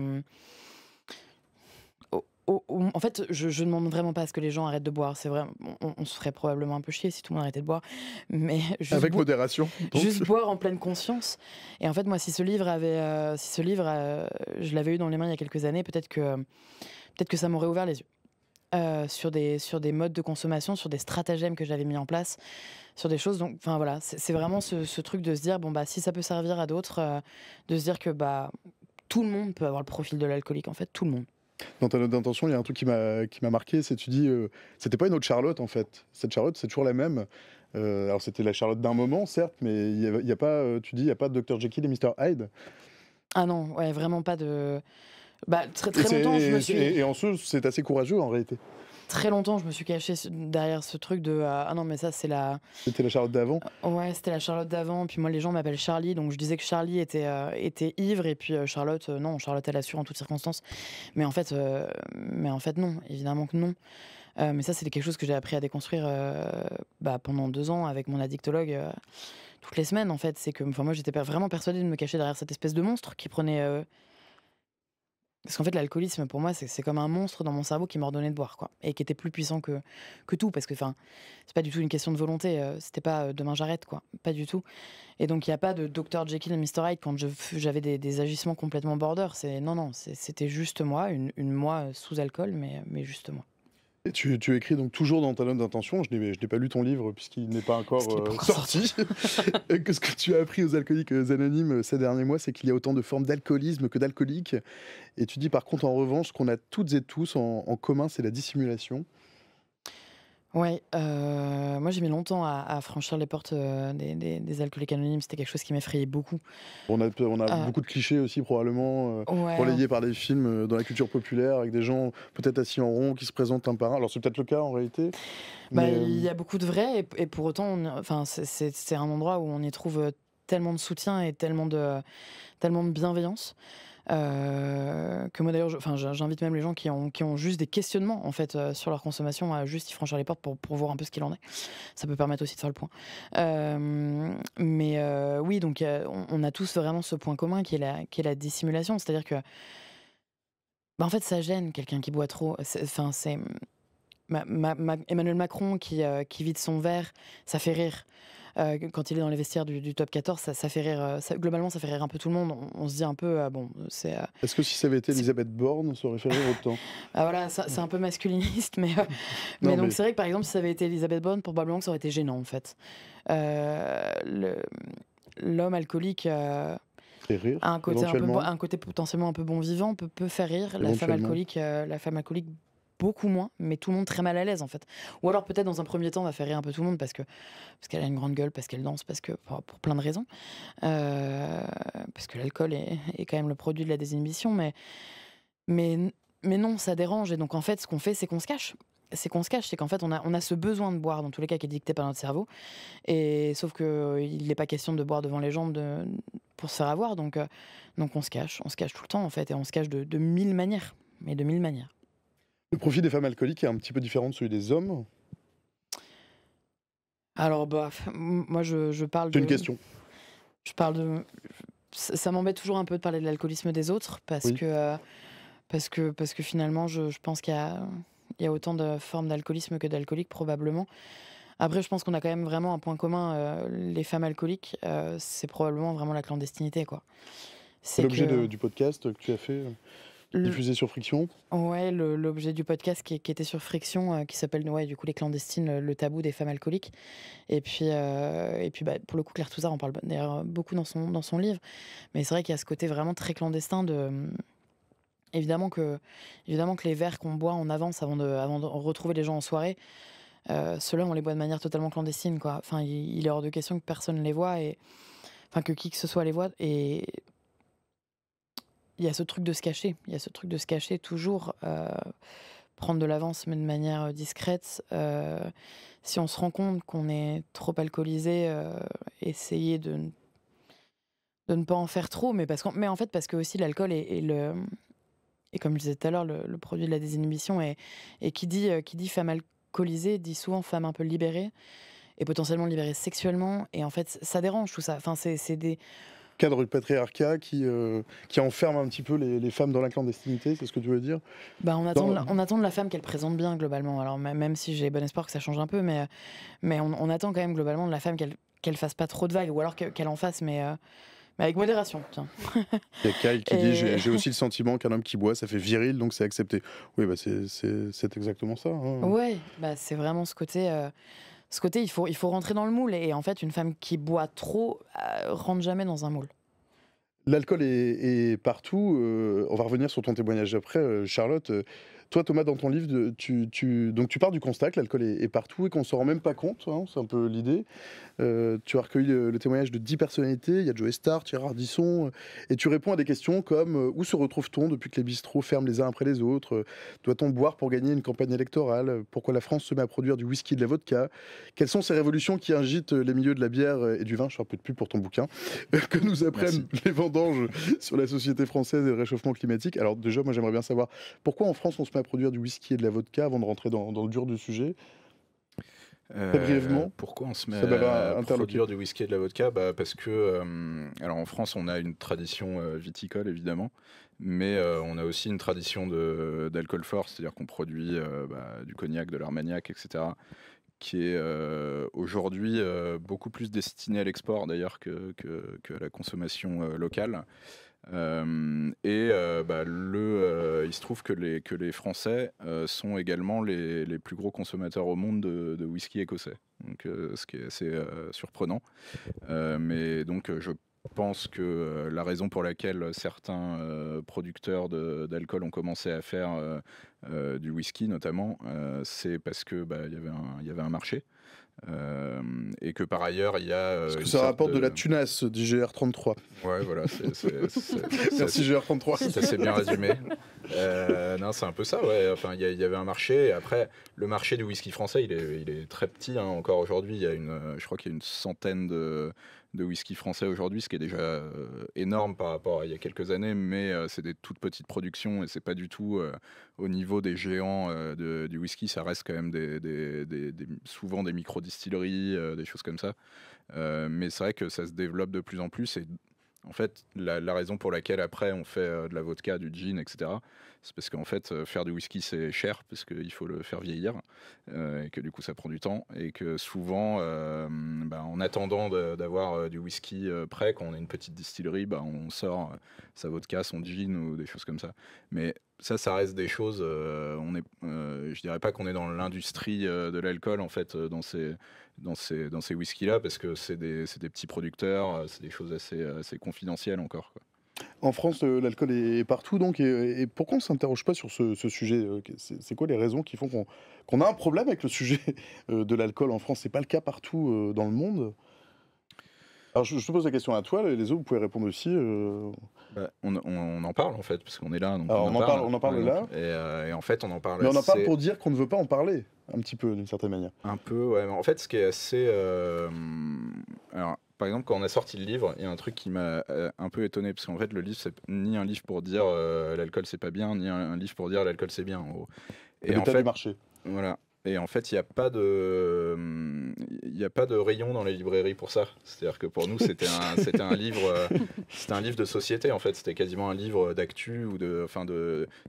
En fait, je ne demande vraiment pas à ce que les gens arrêtent de boire. C'est vrai, on se ferait probablement un peu chier si tout le monde arrêtait de boire. Mais avec modération. Donc. Juste boire en pleine conscience. Et en fait, moi, si ce livre, je l'avais eu dans les mains il y a quelques années, peut-être que ça m'aurait ouvert les yeux sur des modes de consommation, sur des stratagèmes que j'avais mis en place, sur des choses. Donc, enfin voilà, c'est vraiment ce truc de se dire bon si ça peut servir à d'autres, de se dire que tout le monde peut avoir le profil de l'alcoolique. En fait, tout le monde. Dans ta note d'intention, il y a un truc qui m'a marqué, c'est tu dis, c'était pas une autre Charlotte en fait. Cette Charlotte, c'est toujours la même. Alors c'était la Charlotte d'un moment, certes, mais il y a pas, tu dis, il y a pas de Dr Jekyll et Mr Hyde. Ah non, ouais, vraiment pas de. Très longtemps, je me suis. Et en ce, c'est assez courageux en réalité. très longtemps, je me suis cachée derrière ce truc de ah non, mais ça, c'est la. C'était la Charlotte d'avant. Ouais, c'était la Charlotte d'avant. Puis moi, les gens m'appellent Charlie, donc je disais que Charlie était ivre, et puis Charlotte, non, Charlotte, elle assure en toutes circonstances. Mais en fait, non, évidemment que non. Mais ça, c'est quelque chose que j'ai appris à déconstruire pendant 2 ans avec mon addictologue toutes les semaines, en fait. C'est que moi, j'étais vraiment persuadée de me cacher derrière cette espèce de monstre qui prenait. Parce qu'en fait, l'alcoolisme, pour moi, c'est comme un monstre dans mon cerveau qui m'ordonnait de boire, quoi. Et qui était plus puissant que tout. Parce que, c'est pas du tout une question de volonté. C'était pas demain j'arrête, quoi. Pas du tout. Et donc, il n'y a pas de Dr. Jekyll et Mr. Hyde quand j'avais des agissements complètement border. Non, c'était juste moi, une moi sous alcool, mais juste moi. Et tu écris donc toujours dans ta note d'intention. Je n'ai pas lu ton livre puisqu'il n'est pas encore sorti. Que ce que tu as appris aux Alcooliques Anonymes ces derniers mois, c'est qu'il y a autant de formes d'alcoolisme que d'alcooliques. Et tu dis par contre, en revanche, ce qu'on a toutes et tous en commun, c'est la dissimulation. Ouais, moi j'ai mis longtemps à franchir les portes des alcooliques anonymes. C'était quelque chose qui m'effrayait beaucoup. On a beaucoup de clichés aussi probablement Ouais, relayés par des films dans la culture populaire avec des gens peut-être assis en rond qui se présentent un par un. Alors c'est peut-être le cas en réalité. il y a beaucoup de vrai, et pour autant, c'est un endroit où on y trouve tellement de soutien et tellement de bienveillance. Que moi d'ailleurs, j'invite même les gens qui ont juste des questionnements en fait sur leur consommation à juste y franchir les portes pour voir un peu ce qu'il en est. Ça peut permettre aussi de faire le point. Oui, donc on a tous vraiment ce point commun qui est la dissimulation, c'est-à-dire que en fait ça gêne quelqu'un qui boit trop. C'est Emmanuel Macron qui vide son verre, ça fait rire. Quand il est dans les vestiaires du top 14, ça fait rire. Globalement, ça fait rire un peu tout le monde. On se dit un peu, c'est. Est-ce que si ça avait été Elisabeth Borne, ça aurait fait rire autant? Voilà, c'est un peu masculiniste, mais donc c'est vrai que par exemple, si ça avait été Elisabeth Borne, probablement que ça aurait été gênant en fait. L'homme alcoolique fait rire, a un côté potentiellement un peu bon vivant, peut faire rire. La femme alcoolique beaucoup moins, mais tout le monde très mal à l'aise en fait. Ou alors peut-être dans un premier temps on va faire rire un peu tout le monde parce qu'elle a une grande gueule, parce qu'elle danse, pour plein de raisons, parce que l'alcool est quand même le produit de la désinhibition, mais non, ça dérange. Et donc en fait ce qu'on fait, c'est qu'on se cache. C'est qu'en fait on a ce besoin de boire dans tous les cas qui est dicté par notre cerveau, et sauf que il n'est pas question de boire devant les gens pour se faire avoir, donc on se cache tout le temps en fait, et on se cache de 1000 manières, mais de 1000 manières. Le profil des femmes alcooliques est un petit peu différent de celui des hommes. Alors, moi, je parle C'est une question. Je parle de. Ça m'embête toujours un peu de parler de l'alcoolisme des autres, parce que finalement, je pense qu'il y a autant de formes d'alcoolisme que d'alcooliques, probablement. Après, je pense qu'on a quand même vraiment un point commun. Les femmes alcooliques, c'est probablement vraiment la clandestinité, quoi. C'est l'objet du podcast que tu as fait. Diffusé sur Friction. Ouais, l'objet du podcast qui était sur Friction, qui s'appelle du coup Les Clandestines, le tabou des femmes alcooliques. Et puis pour le coup, Claire Touzard en parle d'ailleurs beaucoup dans son livre. Mais c'est vrai qu'il y a ce côté vraiment très clandestin évidemment que les verres qu'on boit en avance avant de retrouver les gens en soirée, ceux-là on les boit de manière totalement clandestine, quoi. Enfin, il est hors de question que personne les voit, que qui que ce soit les voit. Et il y a ce truc de se cacher, toujours prendre de l'avance, mais de manière discrète. Si on se rend compte qu'on est trop alcoolisé, essayer de ne pas en faire trop, mais en fait parce que aussi l'alcool est comme je disais tout à l'heure, le produit de la désinhibition, et qui dit femme alcoolisée dit souvent femme un peu libérée, et potentiellement libérée sexuellement, et en fait ça dérange tout ça. Enfin, c'est des cadre du patriarcat qui enferme un petit peu les femmes dans la clandestinité, c'est ce que tu veux dire? On attend de la femme qu'elle présente bien, globalement. Alors même si j'ai bon espoir que ça change un peu, mais on attend quand même globalement de la femme qu'elle fasse pas trop de vagues, ou alors qu'elle en fasse, mais avec modération. Tiens. Il y a Kyle qui dit j'ai aussi le sentiment qu'un homme qui boit, ça fait viril, donc c'est accepté. Oui, c'est exactement ça. Hein. Ouais, c'est vraiment ce côté... il faut rentrer dans le moule, et en fait une femme qui boit trop rentre jamais dans un moule. L'alcool est partout. On va revenir sur ton témoignage après, Charlotte. Toi, Thomas, dans ton livre, donc tu pars du constat que l'alcool est partout et qu'on ne s'en rend même pas compte, hein, c'est un peu l'idée. Tu as recueilli le témoignage de 10 personnalités, il y a Joe Star, Thierry Ardisson, et tu réponds à des questions comme où se retrouve-t-on depuis que les bistrots ferment les uns après les autres? Doit-on boire pour gagner une campagne électorale? Pourquoi la France se met à produire du whisky et de la vodka? Quelles sont ces révolutions qui agitent les milieux de la bière et du vin? Je fais un peu de pub pour ton bouquin. Que nous apprennent les vendanges sur la société française et le réchauffement climatique. Alors déjà, moi j'aimerais bien savoir pourquoi en France on se met à produire du whisky et de la vodka avant de rentrer dans le dur du sujet. Très brièvement. Pourquoi on se met à produire du whisky et de la vodka? Parce que, alors en France, on a une tradition viticole, évidemment, mais on a aussi une tradition d'alcool fort, c'est-à-dire qu'on produit du cognac, de l'armagnac, etc., qui est aujourd'hui beaucoup plus destiné à l'export, d'ailleurs, qu'à la consommation locale. Il se trouve que les Français sont également les plus gros consommateurs au monde de whisky écossais, donc, ce qui est assez surprenant. Mais donc je pense que la raison pour laquelle certains producteurs d'alcool ont commencé à faire du whisky notamment, c'est parce que y avait un marché. Et que par ailleurs il y a parce que ça rapporte de la tunasse du GR33. Ouais, voilà, merci GR33. C'est assez bien résumé. Non, c'est un peu ça, ouais. Enfin, il y avait un marché, et après le marché du whisky français il est très petit, hein. Encore aujourd'hui je crois qu'il y a une centaine de whisky français aujourd'hui, ce qui est déjà énorme par rapport à il y a quelques années, mais c'est des toutes petites productions et c'est pas du tout au niveau des géants du whisky. Ça reste quand même souvent des micro-distilleries, des choses comme ça. Mais c'est vrai que ça se développe de plus en plus, et en fait, la raison pour laquelle après on fait de la vodka, du gin, etc., c'est parce qu'en fait, faire du whisky c'est cher, parce qu'il faut le faire vieillir, et que du coup ça prend du temps, et que souvent, en attendant d'avoir du whisky prêt, quand on a une petite distillerie, on sort sa vodka, son gin ou des choses comme ça. Mais ça reste des choses. Je dirais pas qu'on est dans l'industrie de l'alcool en fait dans ces whiskies-là, parce que c'est des petits producteurs, c'est des choses assez confidentielles encore, quoi. En France, l'alcool est partout, donc, et pourquoi on ne s'interroge pas sur ce sujet? C'est quoi les raisons qui font qu'on a un problème avec le sujet de l'alcool en France? C'est pas le cas partout dans le monde. Alors je te pose la question à toi, les autres vous pouvez répondre aussi. On en parle en fait, parce qu'on est là. Donc alors, on en parle là. Et en fait, on en parle. Mais on en parle pour dire qu'on ne veut pas en parler, un petit peu, d'une certaine manière. Un peu, ouais. Mais en fait, ce qui est assez. Alors, par exemple, quand on a sorti le livre, il y a un truc qui m'a un peu étonné, parce qu'en fait, le livre, c'est ni un livre pour dire l'alcool c'est pas bien, ni un livre pour dire l'alcool c'est bien, en gros. Et en fait, du marché. Voilà. Et en fait, il n'y a pas de rayon dans les librairies pour ça. C'est-à-dire que pour nous, c'était un livre de société en fait. C'était quasiment un livre d'actu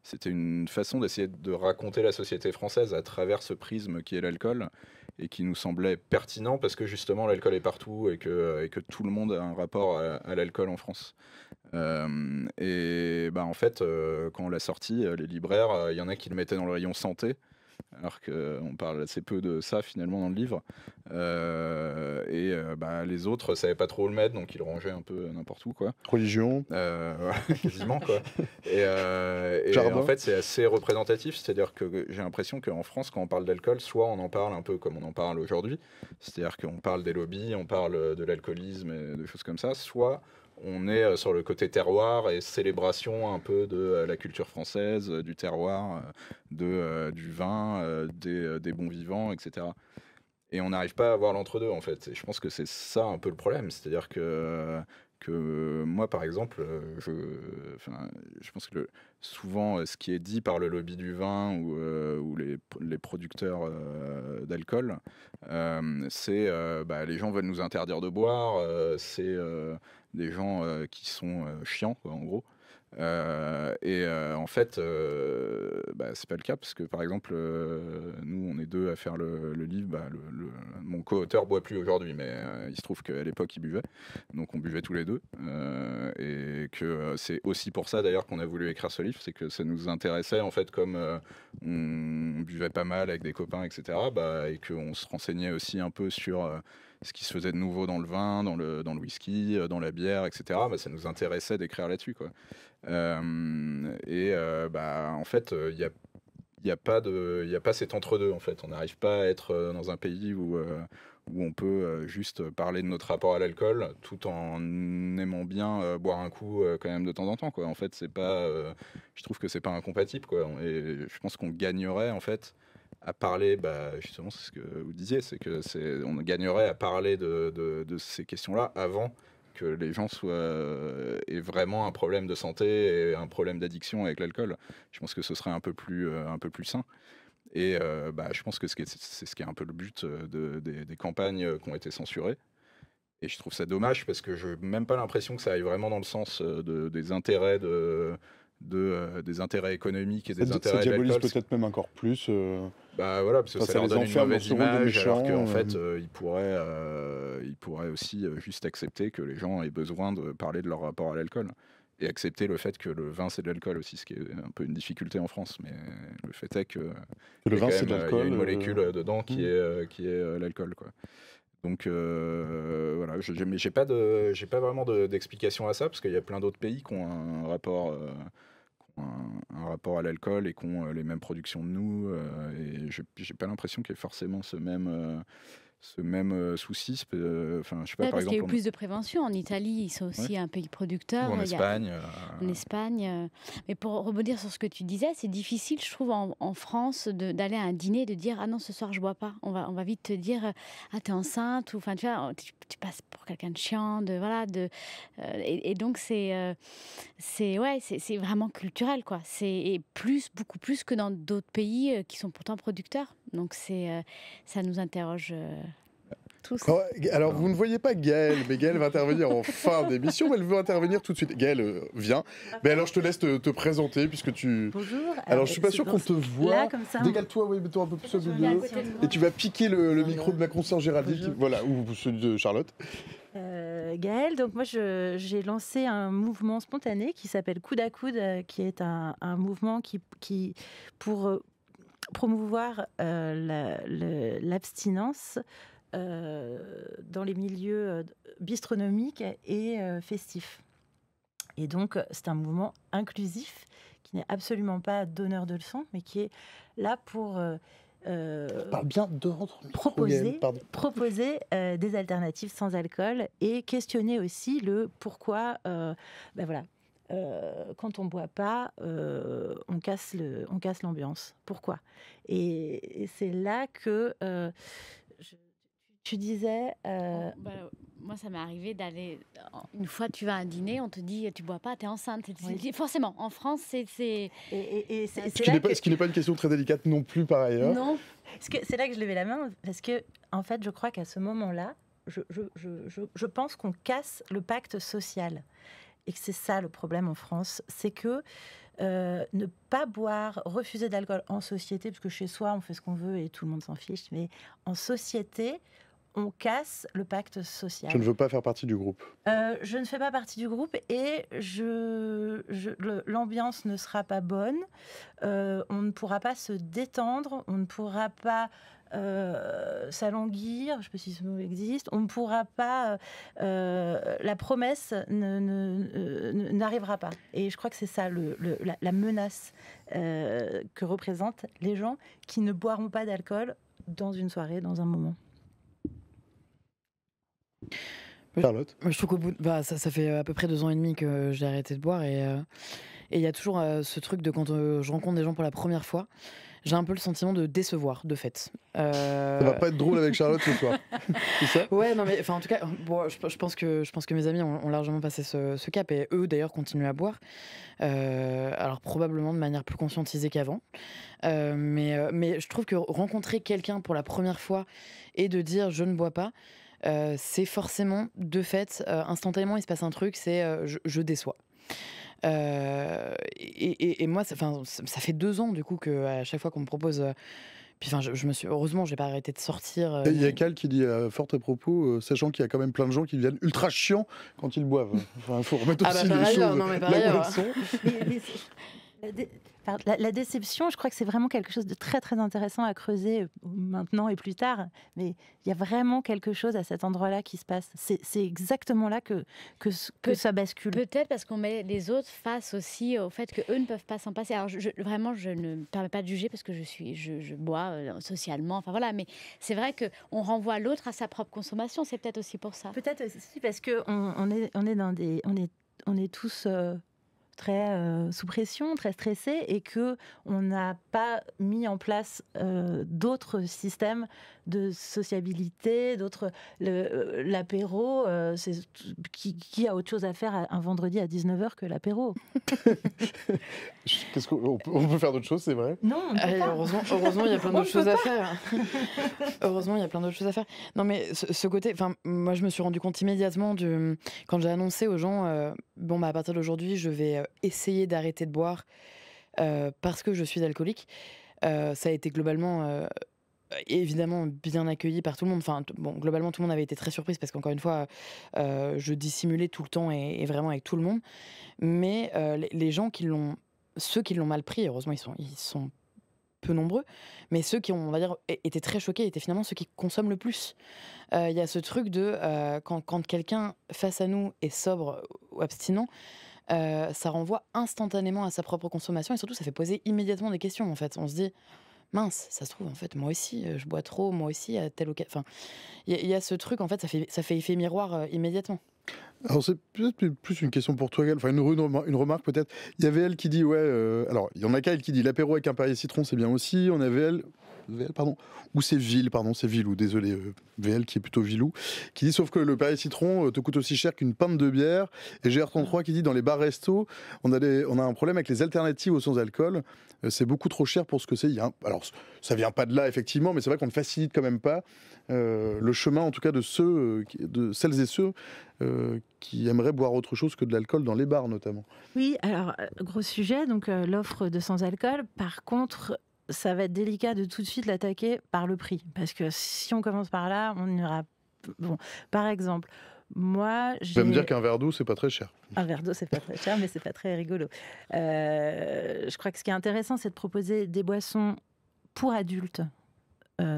c'était une façon d'essayer de raconter la société française à travers ce prisme qui est l'alcool, et qui nous semblait pertinent parce que justement l'alcool est partout et que tout le monde a un rapport à l'alcool en France. En fait, quand on l'a sorti, les libraires, il y en a qui le mettaient dans le rayon santé, alors qu'on parle assez peu de ça finalement dans le livre. Les autres ne savaient pas trop où le mettre, donc ils le rangeaient un peu n'importe où, quoi. Religion. Quasiment, quoi. Et en fait, c'est assez représentatif, c'est-à-dire que j'ai l'impression qu'en France, quand on parle d'alcool, soit on en parle un peu comme on en parle aujourd'hui, c'est-à-dire qu'on parle des lobbies, on parle de l'alcoolisme et de choses comme ça, soit on est sur le côté terroir et célébration un peu de la culture française, du terroir, du vin, des bons vivants, etc. Et on n'arrive pas à avoir l'entre-deux, en fait. Et je pense que c'est ça un peu le problème. C'est-à-dire que moi, par exemple, je pense que souvent, ce qui est dit par le lobby du vin ou les producteurs d'alcool, c'est les gens veulent nous interdire de boire, c'est des gens qui sont chiants, quoi, en gros. En fait, c'est pas le cas, parce que par exemple, nous on est deux à faire le livre. Mon co-auteur boit plus aujourd'hui, mais il se trouve qu'à l'époque il buvait, donc on buvait tous les deux, et que c'est aussi pour ça d'ailleurs qu'on a voulu écrire ce livre, c'est que ça nous intéressait en fait, comme on buvait pas mal avec des copains, etc., et qu'on se renseignait aussi un peu sur ce qui se faisait de nouveau dans le vin, dans le whisky, dans la bière, etc. Ça nous intéressait d'écrire là-dessus, quoi. En fait, il y a il n'y a pas cet entre-deux, en fait. On n'arrive pas à être dans un pays où on peut juste parler de notre rapport à l'alcool tout en aimant bien boire un coup quand même de temps en temps, quoi. En fait, c'est pas, je trouve que c'est pas incompatible, quoi. Et je pense qu'on gagnerait, en fait, à parler, justement, c'est ce que vous disiez, on gagnerait à parler de ces questions-là avant que les gens aient vraiment un problème de santé et un problème d'addiction avec l'alcool. Je pense que ce serait un peu plus sain. Et je pense que c'est ce qui est un peu le but des campagnes qui ont été censurées. Et je trouve ça dommage parce que je n'ai même pas l'impression que ça aille vraiment dans le sens des intérêts des intérêts économiques et des intérêts ça de l'alcool. diabolise peut-être même encore plus. Voilà, parce que ça leur donne une mauvaise image, alors qu'en fait, ils pourraient aussi juste accepter que les gens aient besoin de parler de leur rapport à l'alcool. Et accepter le fait que le vin, c'est de l'alcool aussi, ce qui est un peu une difficulté en France. Mais le fait est que le vin, c'est de l'alcool. Il y a une molécule dedans qui est l'alcool, quoi. Donc voilà, mais j'ai pas vraiment d'explication à ça, parce qu'il y a plein d'autres pays qui ont un rapport à l'alcool et qui ont les mêmes productions que nous. Et j'ai pas l'impression qu'il y ait forcément ce même souci. Enfin, je sais pas, par parce exemple, qu'il y a eu plus de prévention. En Italie, ils sont aussi un pays producteur. Ou en Espagne. En Espagne. Mais pour rebondir sur ce que tu disais, c'est difficile, je trouve, en France, d'aller à un dîner et de dire « Ah non, ce soir, je bois pas ». On va vite te dire « Ah, t'es enceinte » ou, enfin, tu vois, tu passes pour quelqu'un de chiant, et donc, c'est vraiment culturel, quoi. Et beaucoup plus que dans d'autres pays qui sont pourtant producteurs. Donc, ça nous interroge tous. Alors, vous ne voyez pas Gaëlle, mais Gaëlle va intervenir en fin d'émission, mais elle veut intervenir tout de suite. Gaëlle, viens. Mais alors, je te laisse te présenter, puisque tu... Bonjour. Alors, je suis pas sûr qu'on te voit. Là, comme ça. Décale-toi, oui, mets-toi un peu plus au milieu. Et tu vas piquer le micro de ma consoeur Géraldine, voilà, ou celui de Charlotte. Gaëlle, donc moi j'ai lancé un mouvement spontané qui s'appelle Coude à Coude, qui est un mouvement qui pour promouvoir l'abstinence dans les milieux bistronomiques et festifs. Et donc c'est un mouvement inclusif qui n'est absolument pas donneur de leçons, mais qui est là pour parle bien dehors proposer des alternatives sans alcool et questionner aussi le pourquoi quand on boit pas on casse l'ambiance, pourquoi, et c'est là que tu disais moi ça m'est arrivé d'aller, une fois tu vas à un dîner, on te dit tu bois pas, t'es enceinte. Oui. Forcément en France c'est ce qui n'est pas une question très délicate non plus par ailleurs. Non, c'est là que je levais la main, parce que en fait je crois qu'à ce moment-là je pense qu'on casse le pacte social, et que c'est ça le problème en France, c'est que ne pas boire, refuser de l'alcool en société, parce que chez soi on fait ce qu'on veut et tout le monde s'en fiche, mais en société on casse le pacte social. Je ne veux pas faire partie du groupe. Je ne fais pas partie du groupe et l'ambiance ne sera pas bonne. On ne pourra pas se détendre, on ne pourra pas s'alanguir, je ne sais pas si ce mot existe, on ne pourra pas... la promesse n'arrivera pas. Et je crois que c'est ça la menace que représentent les gens qui ne boiront pas d'alcool dans une soirée, dans un moment. Charlotte. Je trouve qu'au bout ça fait à peu près 2 ans et demi que j'ai arrêté de boire, et il y a toujours ce truc de quand je rencontre des gens pour la première fois, j'ai un peu le sentiment de décevoir, de fait. Ça va pas être drôle avec Charlotte ce soir. C'est ça ? Ouais, non mais en tout cas, je pense que mes amis ont largement passé ce cap, et eux d'ailleurs continuent à boire. Alors probablement de manière plus conscientisée qu'avant. Mais je trouve que rencontrer quelqu'un pour la première fois et de dire je ne bois pas, c'est forcément, de fait, instantanément il se passe un truc, c'est je déçois. Et moi ça fait 2 ans du coup qu'à chaque fois qu'on me propose puis heureusement j'ai pas arrêté de sortir. Il y a Cal qui dit à fort à propos, sachant qu'il y a quand même plein de gens qui deviennent ultra chiants quand ils boivent. Enfin, il faut remettre aussi les choses non, mais par ailleurs. La déception, je crois que c'est vraiment quelque chose de très très intéressant à creuser maintenant et plus tard. Mais il y a vraiment quelque chose à cet endroit-là qui se passe. C'est exactement là que ça bascule. Peut-être parce qu'on met les autres face aussi au fait qu'eux ne peuvent pas s'en passer. Alors vraiment, je ne me permets pas de juger parce que je bois socialement. Enfin voilà, mais c'est vrai qu'on renvoie l'autre à sa propre consommation. C'est peut-être aussi pour ça. Peut-être aussi parce que on est tous très sous pression, très stressés, et que on n'a pas mis en place d'autres systèmes de sociabilité, l'apéro. Qui a autre chose à faire un vendredi à 19h que l'apéro? Qu'est-ce qu'on peut faire d'autres choses, c'est vrai? Non, on peut pas. Heureusement, il y a plein d'autres choses à faire. Heureusement, il y a plein d'autres choses à faire. Non, mais ce côté, moi, je me suis rendu compte immédiatement quand j'ai annoncé aux gens, à partir d'aujourd'hui, je vais essayer d'arrêter de boire parce que je suis alcoolique. Ça a été globalement, évidemment, bien accueilli par tout le monde. Globalement, tout le monde avait été très surpris parce qu'encore une fois, je dissimulais tout le temps et vraiment avec tout le monde. Mais les gens ceux qui l'ont mal pris, heureusement, ils sont peu nombreux, mais ceux qui ont, on va dire, été très choqués étaient finalement ceux qui consomment le plus. Il y a ce truc de quand quelqu'un face à nous est sobre ou abstinent, ça renvoie instantanément à sa propre consommation et surtout ça fait poser immédiatement des questions. En fait, on se dit mince, ça se trouve en fait moi aussi je bois trop, moi aussi à telle occasion. Enfin, il y a ce truc en fait, ça fait effet miroir immédiatement. Alors c'est peut-être plus une question pour toi, Gaël, enfin une remarque peut-être. Il y avait elle qui dit alors il y en a Gaël qui dit l'apéro avec un Perrier citron c'est bien aussi. On avait VL, ou c'est Vilou, désolé, VL qui est plutôt Vilou, qui dit sauf que le Perrier citron te coûte aussi cher qu'une pinte de bière. Et GR33 qui dit dans les bars-restos, on a un problème avec les alternatives aux sans-alcool. C'est beaucoup trop cher pour ce que c'est. Alors ça vient pas de là effectivement, mais c'est vrai qu'on ne facilite quand même pas le chemin en tout cas de celles et ceux qui aimeraient boire autre chose que de l'alcool dans les bars notamment. Oui, alors gros sujet, donc l'offre de sans-alcool. Par contre, ça va être délicat de tout de suite l'attaquer par le prix, parce que si on commence par là, on ira. Bon, par exemple, moi, Tu vas me dire qu'un verre d'eau, c'est pas très cher. Un verre d'eau, c'est pas très cher, mais c'est pas très rigolo. Je crois que ce qui est intéressant, c'est de proposer des boissons pour adultes.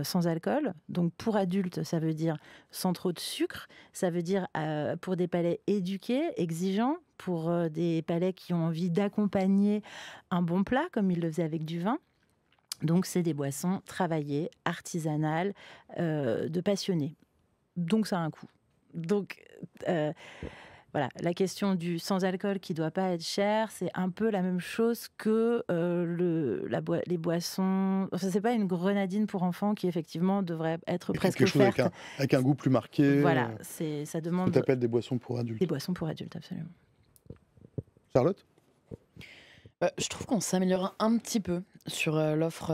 Sans alcool. Donc pour adultes, ça veut dire sans trop de sucre, ça veut dire pour des palais éduqués, exigeants, pour des palais qui ont envie d'accompagner un bon plat, comme ils le faisaient avec du vin. Donc c'est des boissons travaillées, artisanales, de passionnés. Donc ça a un coût. Donc voilà, la question du sans-alcool qui ne doit pas être cher, c'est un peu la même chose que les boissons. Enfin, c'est pas une grenadine pour enfants qui effectivement devrait être presque offerte. Quelque chose avec un goût plus marqué. Voilà, ça demande. Ce que tu appelles des boissons pour adultes. Des boissons pour adultes, absolument. Charlotte ? Je trouve qu'on s'améliore un petit peu sur l'offre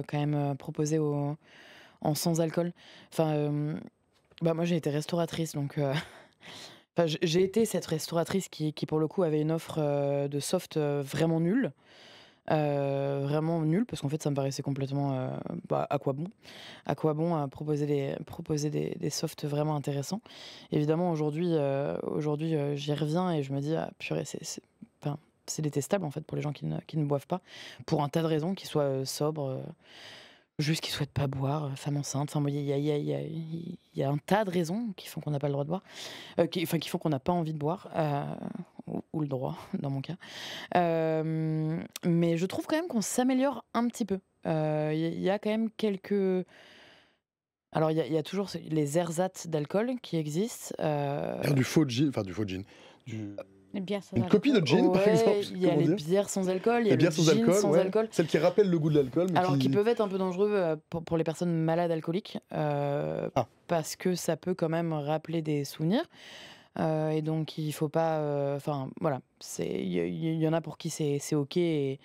quand même proposée en sans-alcool. Enfin, moi j'ai été restauratrice, donc. J'ai été cette restauratrice qui pour le coup avait une offre de soft vraiment nulle. Vraiment nulle, parce qu'en fait ça me paraissait complètement à quoi bon proposer des softs vraiment intéressants. Évidemment aujourd'hui j'y reviens et je me dis purée, c'est détestable en fait pour les gens qui ne boivent pas, pour un tas de raisons, qu'ils soient sobres, juste qu'ils souhaitent pas boire, femme enceinte. Enfin, il y a un tas de raisons qui font qu'on n'a pas le droit de boire, qui font qu'on n'a pas envie de boire, ou le droit dans mon cas. Mais je trouve quand même qu'on s'améliore un petit peu. Il y a quand même quelques. Alors il y a toujours les ersatz d'alcool qui existent. Du faux gin, une copie de gin, par exemple. Il y a les bières sans alcool, il y a le gin sans alcool. Celles qui rappellent le goût de l'alcool. Alors, qui peuvent être un peu dangereux pour les personnes malades alcooliques, parce que ça peut quand même rappeler des souvenirs. Et donc, il ne faut pas... voilà. Il y en a pour qui c'est OK et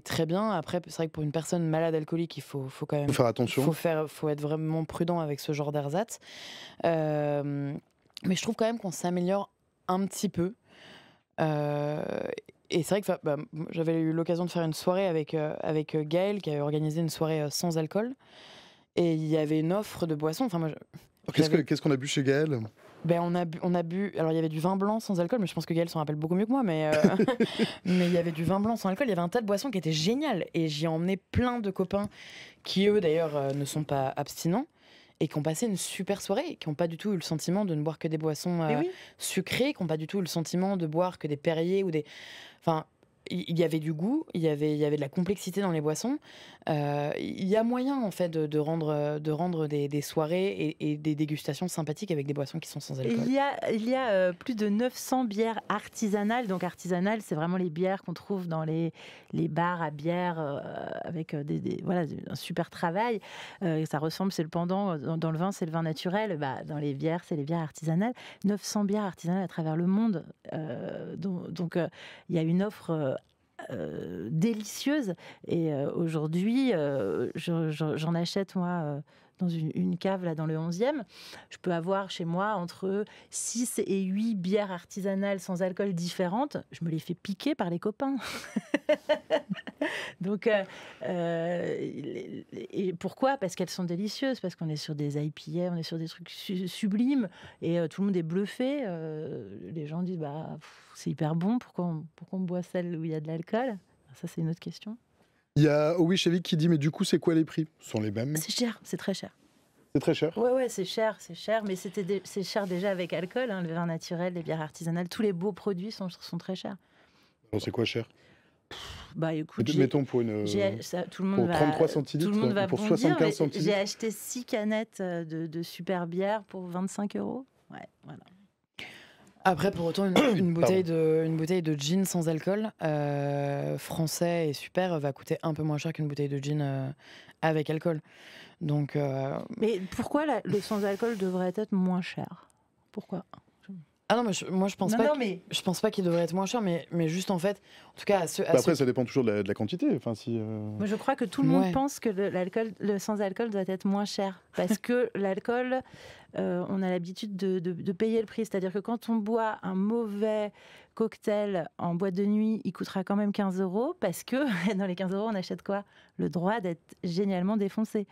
très bien. Après, c'est vrai que pour une personne malade alcoolique, il faut quand même... faire attention. Faut être vraiment prudent avec ce genre d'ersatz. Mais je trouve quand même qu'on s'améliore un petit peu. Et c'est vrai que j'avais eu l'occasion de faire une soirée avec Gaël qui avait organisé une soirée sans alcool, et il y avait une offre de boissons. Enfin, moi, Qu'est-ce qu'on a bu chez Gaël? Ben, on a bu. Alors, il y avait du vin blanc sans alcool, mais je pense que Gaël s'en rappelle beaucoup mieux que moi. Mais mais il y avait du vin blanc sans alcool. Il y avait un tas de boissons qui étaient géniales. Et j'y ai emmené plein de copains qui, eux, d'ailleurs, ne sont pas abstinents et qui ont passé une super soirée, et qui n'ont pas du tout eu le sentiment de ne boire que des boissons sucrées, qui n'ont pas du tout eu le sentiment de boire que des Perrier ou des. Enfin, il y avait du goût, il y avait de la complexité dans les boissons. Il y a moyen en fait de rendre des soirées et des dégustations sympathiques avec des boissons qui sont sans alcool. Il y a plus de 900 bières artisanales. Donc artisanales, c'est vraiment les bières qu'on trouve dans les bars à bière avec un super travail. Ça ressemble, c'est le pendant. Dans le vin, c'est le vin naturel. Dans les bières, c'est les bières artisanales. 900 bières artisanales à travers le monde. Donc il y a une offre délicieuse. Et aujourd'hui, j'en achète, moi, dans une cave là, dans le 11e. Je peux avoir chez moi entre 6 et 8 bières artisanales sans alcool différentes. Je me les fais piquer par les copains. Donc, et pourquoi? Parce qu'elles sont délicieuses, parce qu'on est sur des IPA, on est sur des trucs sublimes, et tout le monde est bluffé. Les gens disent c'est hyper bon, pourquoi on boit celle où il y a de l'alcool? Ça, c'est une autre question. Il y a Owichevik qui dit mais du coup c'est quoi les prix? Ce sont les mêmes? C'est cher, c'est très cher. C'est très cher? Ouais, c'est cher, mais c'est cher déjà avec alcool, hein, le vin naturel, les bières artisanales, tous les beaux produits sont très chers. Alors c'est quoi cher? Écoute, mettons pour une tout le monde pour 33 centilitres, tout le monde va pour bondir, 75 centilitres. J'ai acheté 6 canettes de super bière pour 25 €. Ouais, voilà. Après, pour autant, une bouteille de gin sans alcool, français et super, va coûter un peu moins cher qu'une bouteille de gin avec alcool. Donc, mais pourquoi le sans alcool devrait être moins cher? Pourquoi? Ah non, moi je pense pas. Je pense pas qu'il devrait être moins cher, mais juste en fait, en tout cas, après ça dépend toujours de la quantité. Enfin, si. Moi, je crois que tout le monde pense que le sans alcool doit être moins cher, parce que l'alcool, on a l'habitude de payer le prix. C'est-à-dire que quand on boit un mauvais cocktail en boîte de nuit, il coûtera quand même 15 €, parce que dans les 15 €, on achète quoi? Le droit d'être génialement défoncé.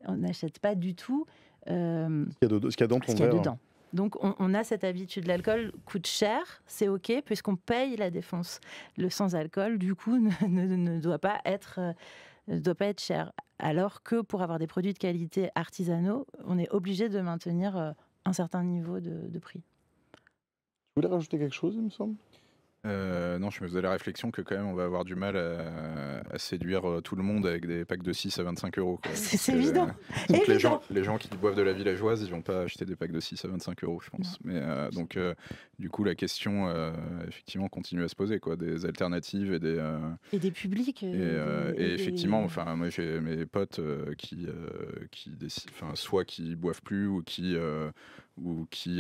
On n'achète pas du tout ce qu'il y a dans ton verre. Dedans. Donc on a cette habitude. L'alcool coûte cher, c'est ok, puisqu'on paye la défonce. Le sans-alcool, du coup, ne doit pas être cher. Alors que pour avoir des produits de qualité artisanaux, on est obligé de maintenir un certain niveau de prix. Vous voulez rajouter quelque chose, il me semble? Non, je me faisais la réflexion que quand même on va avoir du mal à séduire tout le monde avec des packs de 6 à 25 €. C'est évident. Donc les gens qui boivent de la villageoise, ils vont pas acheter des packs de 6 à 25 €, je pense. Mais donc du coup la question effectivement continue à se poser, quoi, des alternatives et des publics. Et effectivement, enfin moi j'ai mes potes qui soit qui boivent plus ou qui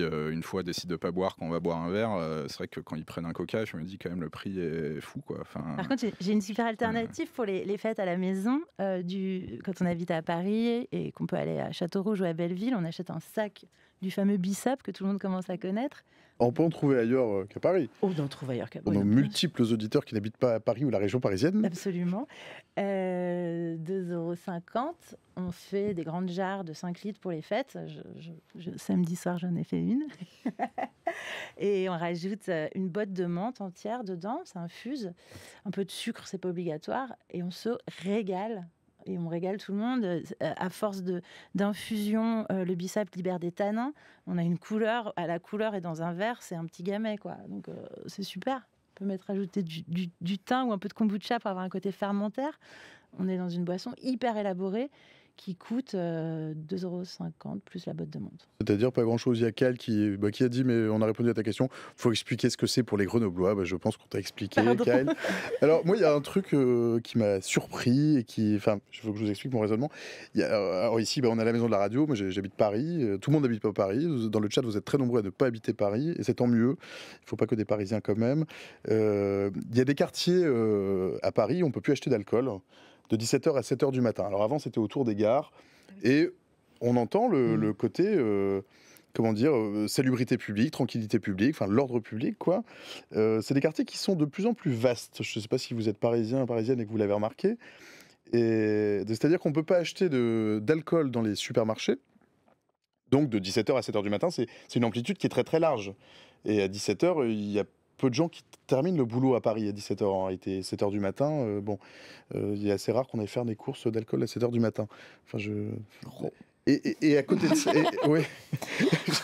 une fois décident de pas boire quand on va boire un verre. C'est vrai que quand ils prennent un coca, je me dis quand même le prix est fou, quoi. Enfin, par contre, j'ai une super alternative pour les fêtes à la maison. Quand on habite à Paris et qu'on peut aller à Château-Rouge ou à Belleville, on achète un sac du fameux Bissap que tout le monde commence à connaître. On peut en trouver ailleurs qu'à Paris. On en trouve ailleurs qu'à Paris. On a multiples auditeurs qui n'habitent pas à Paris ou la région parisienne. Absolument. 2,50 €. On fait des grandes jarres de 5 litres pour les fêtes. Samedi soir, j'en ai fait une. Et on rajoute une botte de menthe entière dedans. Ça infuse. Un peu de sucre, c'est pas obligatoire. Et on se régale. Et on régale tout le monde. À force d'infusion, le Bissap libère des tanins. On a une couleur. La couleur est dans un verre, c'est un petit gamay, quoi. Donc c'est super. On peut rajouter du thym ou un peu de kombucha pour avoir un côté fermentaire. On est dans une boisson hyper élaborée qui coûte 2,50 € plus la botte de menthe. C'est-à-dire pas grand-chose. Il y a Cal qui a dit, mais on a répondu à ta question, il faut expliquer ce que c'est pour les Grenoblois. Je pense qu'on t'a expliqué, Cal. Alors moi, il y a un truc qui m'a surpris, et il faut que je vous explique mon raisonnement. Alors ici, on est à la maison de la radio, moi j'habite Paris, tout le monde n'habite pas Paris. Dans le chat, vous êtes très nombreux à ne pas habiter Paris, et c'est tant mieux. Il ne faut pas que des Parisiens quand même. Il y a des quartiers à Paris où on ne peut plus acheter d'alcool de 17h à 7h du matin. Alors avant, c'était autour des gares, et on entend le côté, salubrité publique, tranquillité publique, enfin l'ordre public, quoi. C'est des quartiers qui sont de plus en plus vastes. Je ne sais pas si vous êtes parisienne et que vous l'avez remarqué. C'est-à-dire qu'on ne peut pas acheter d'alcool dans les supermarchés, Donc de 17h à 7h du matin, c'est une amplitude qui est très très large. Et à 17h, il y a peu de gens qui terminent le boulot à Paris à 17h en réalité. 7h du matin, il est assez rare qu'on aille faire des courses d'alcool à 7h du matin. Enfin, Et à côté de ça, ouais.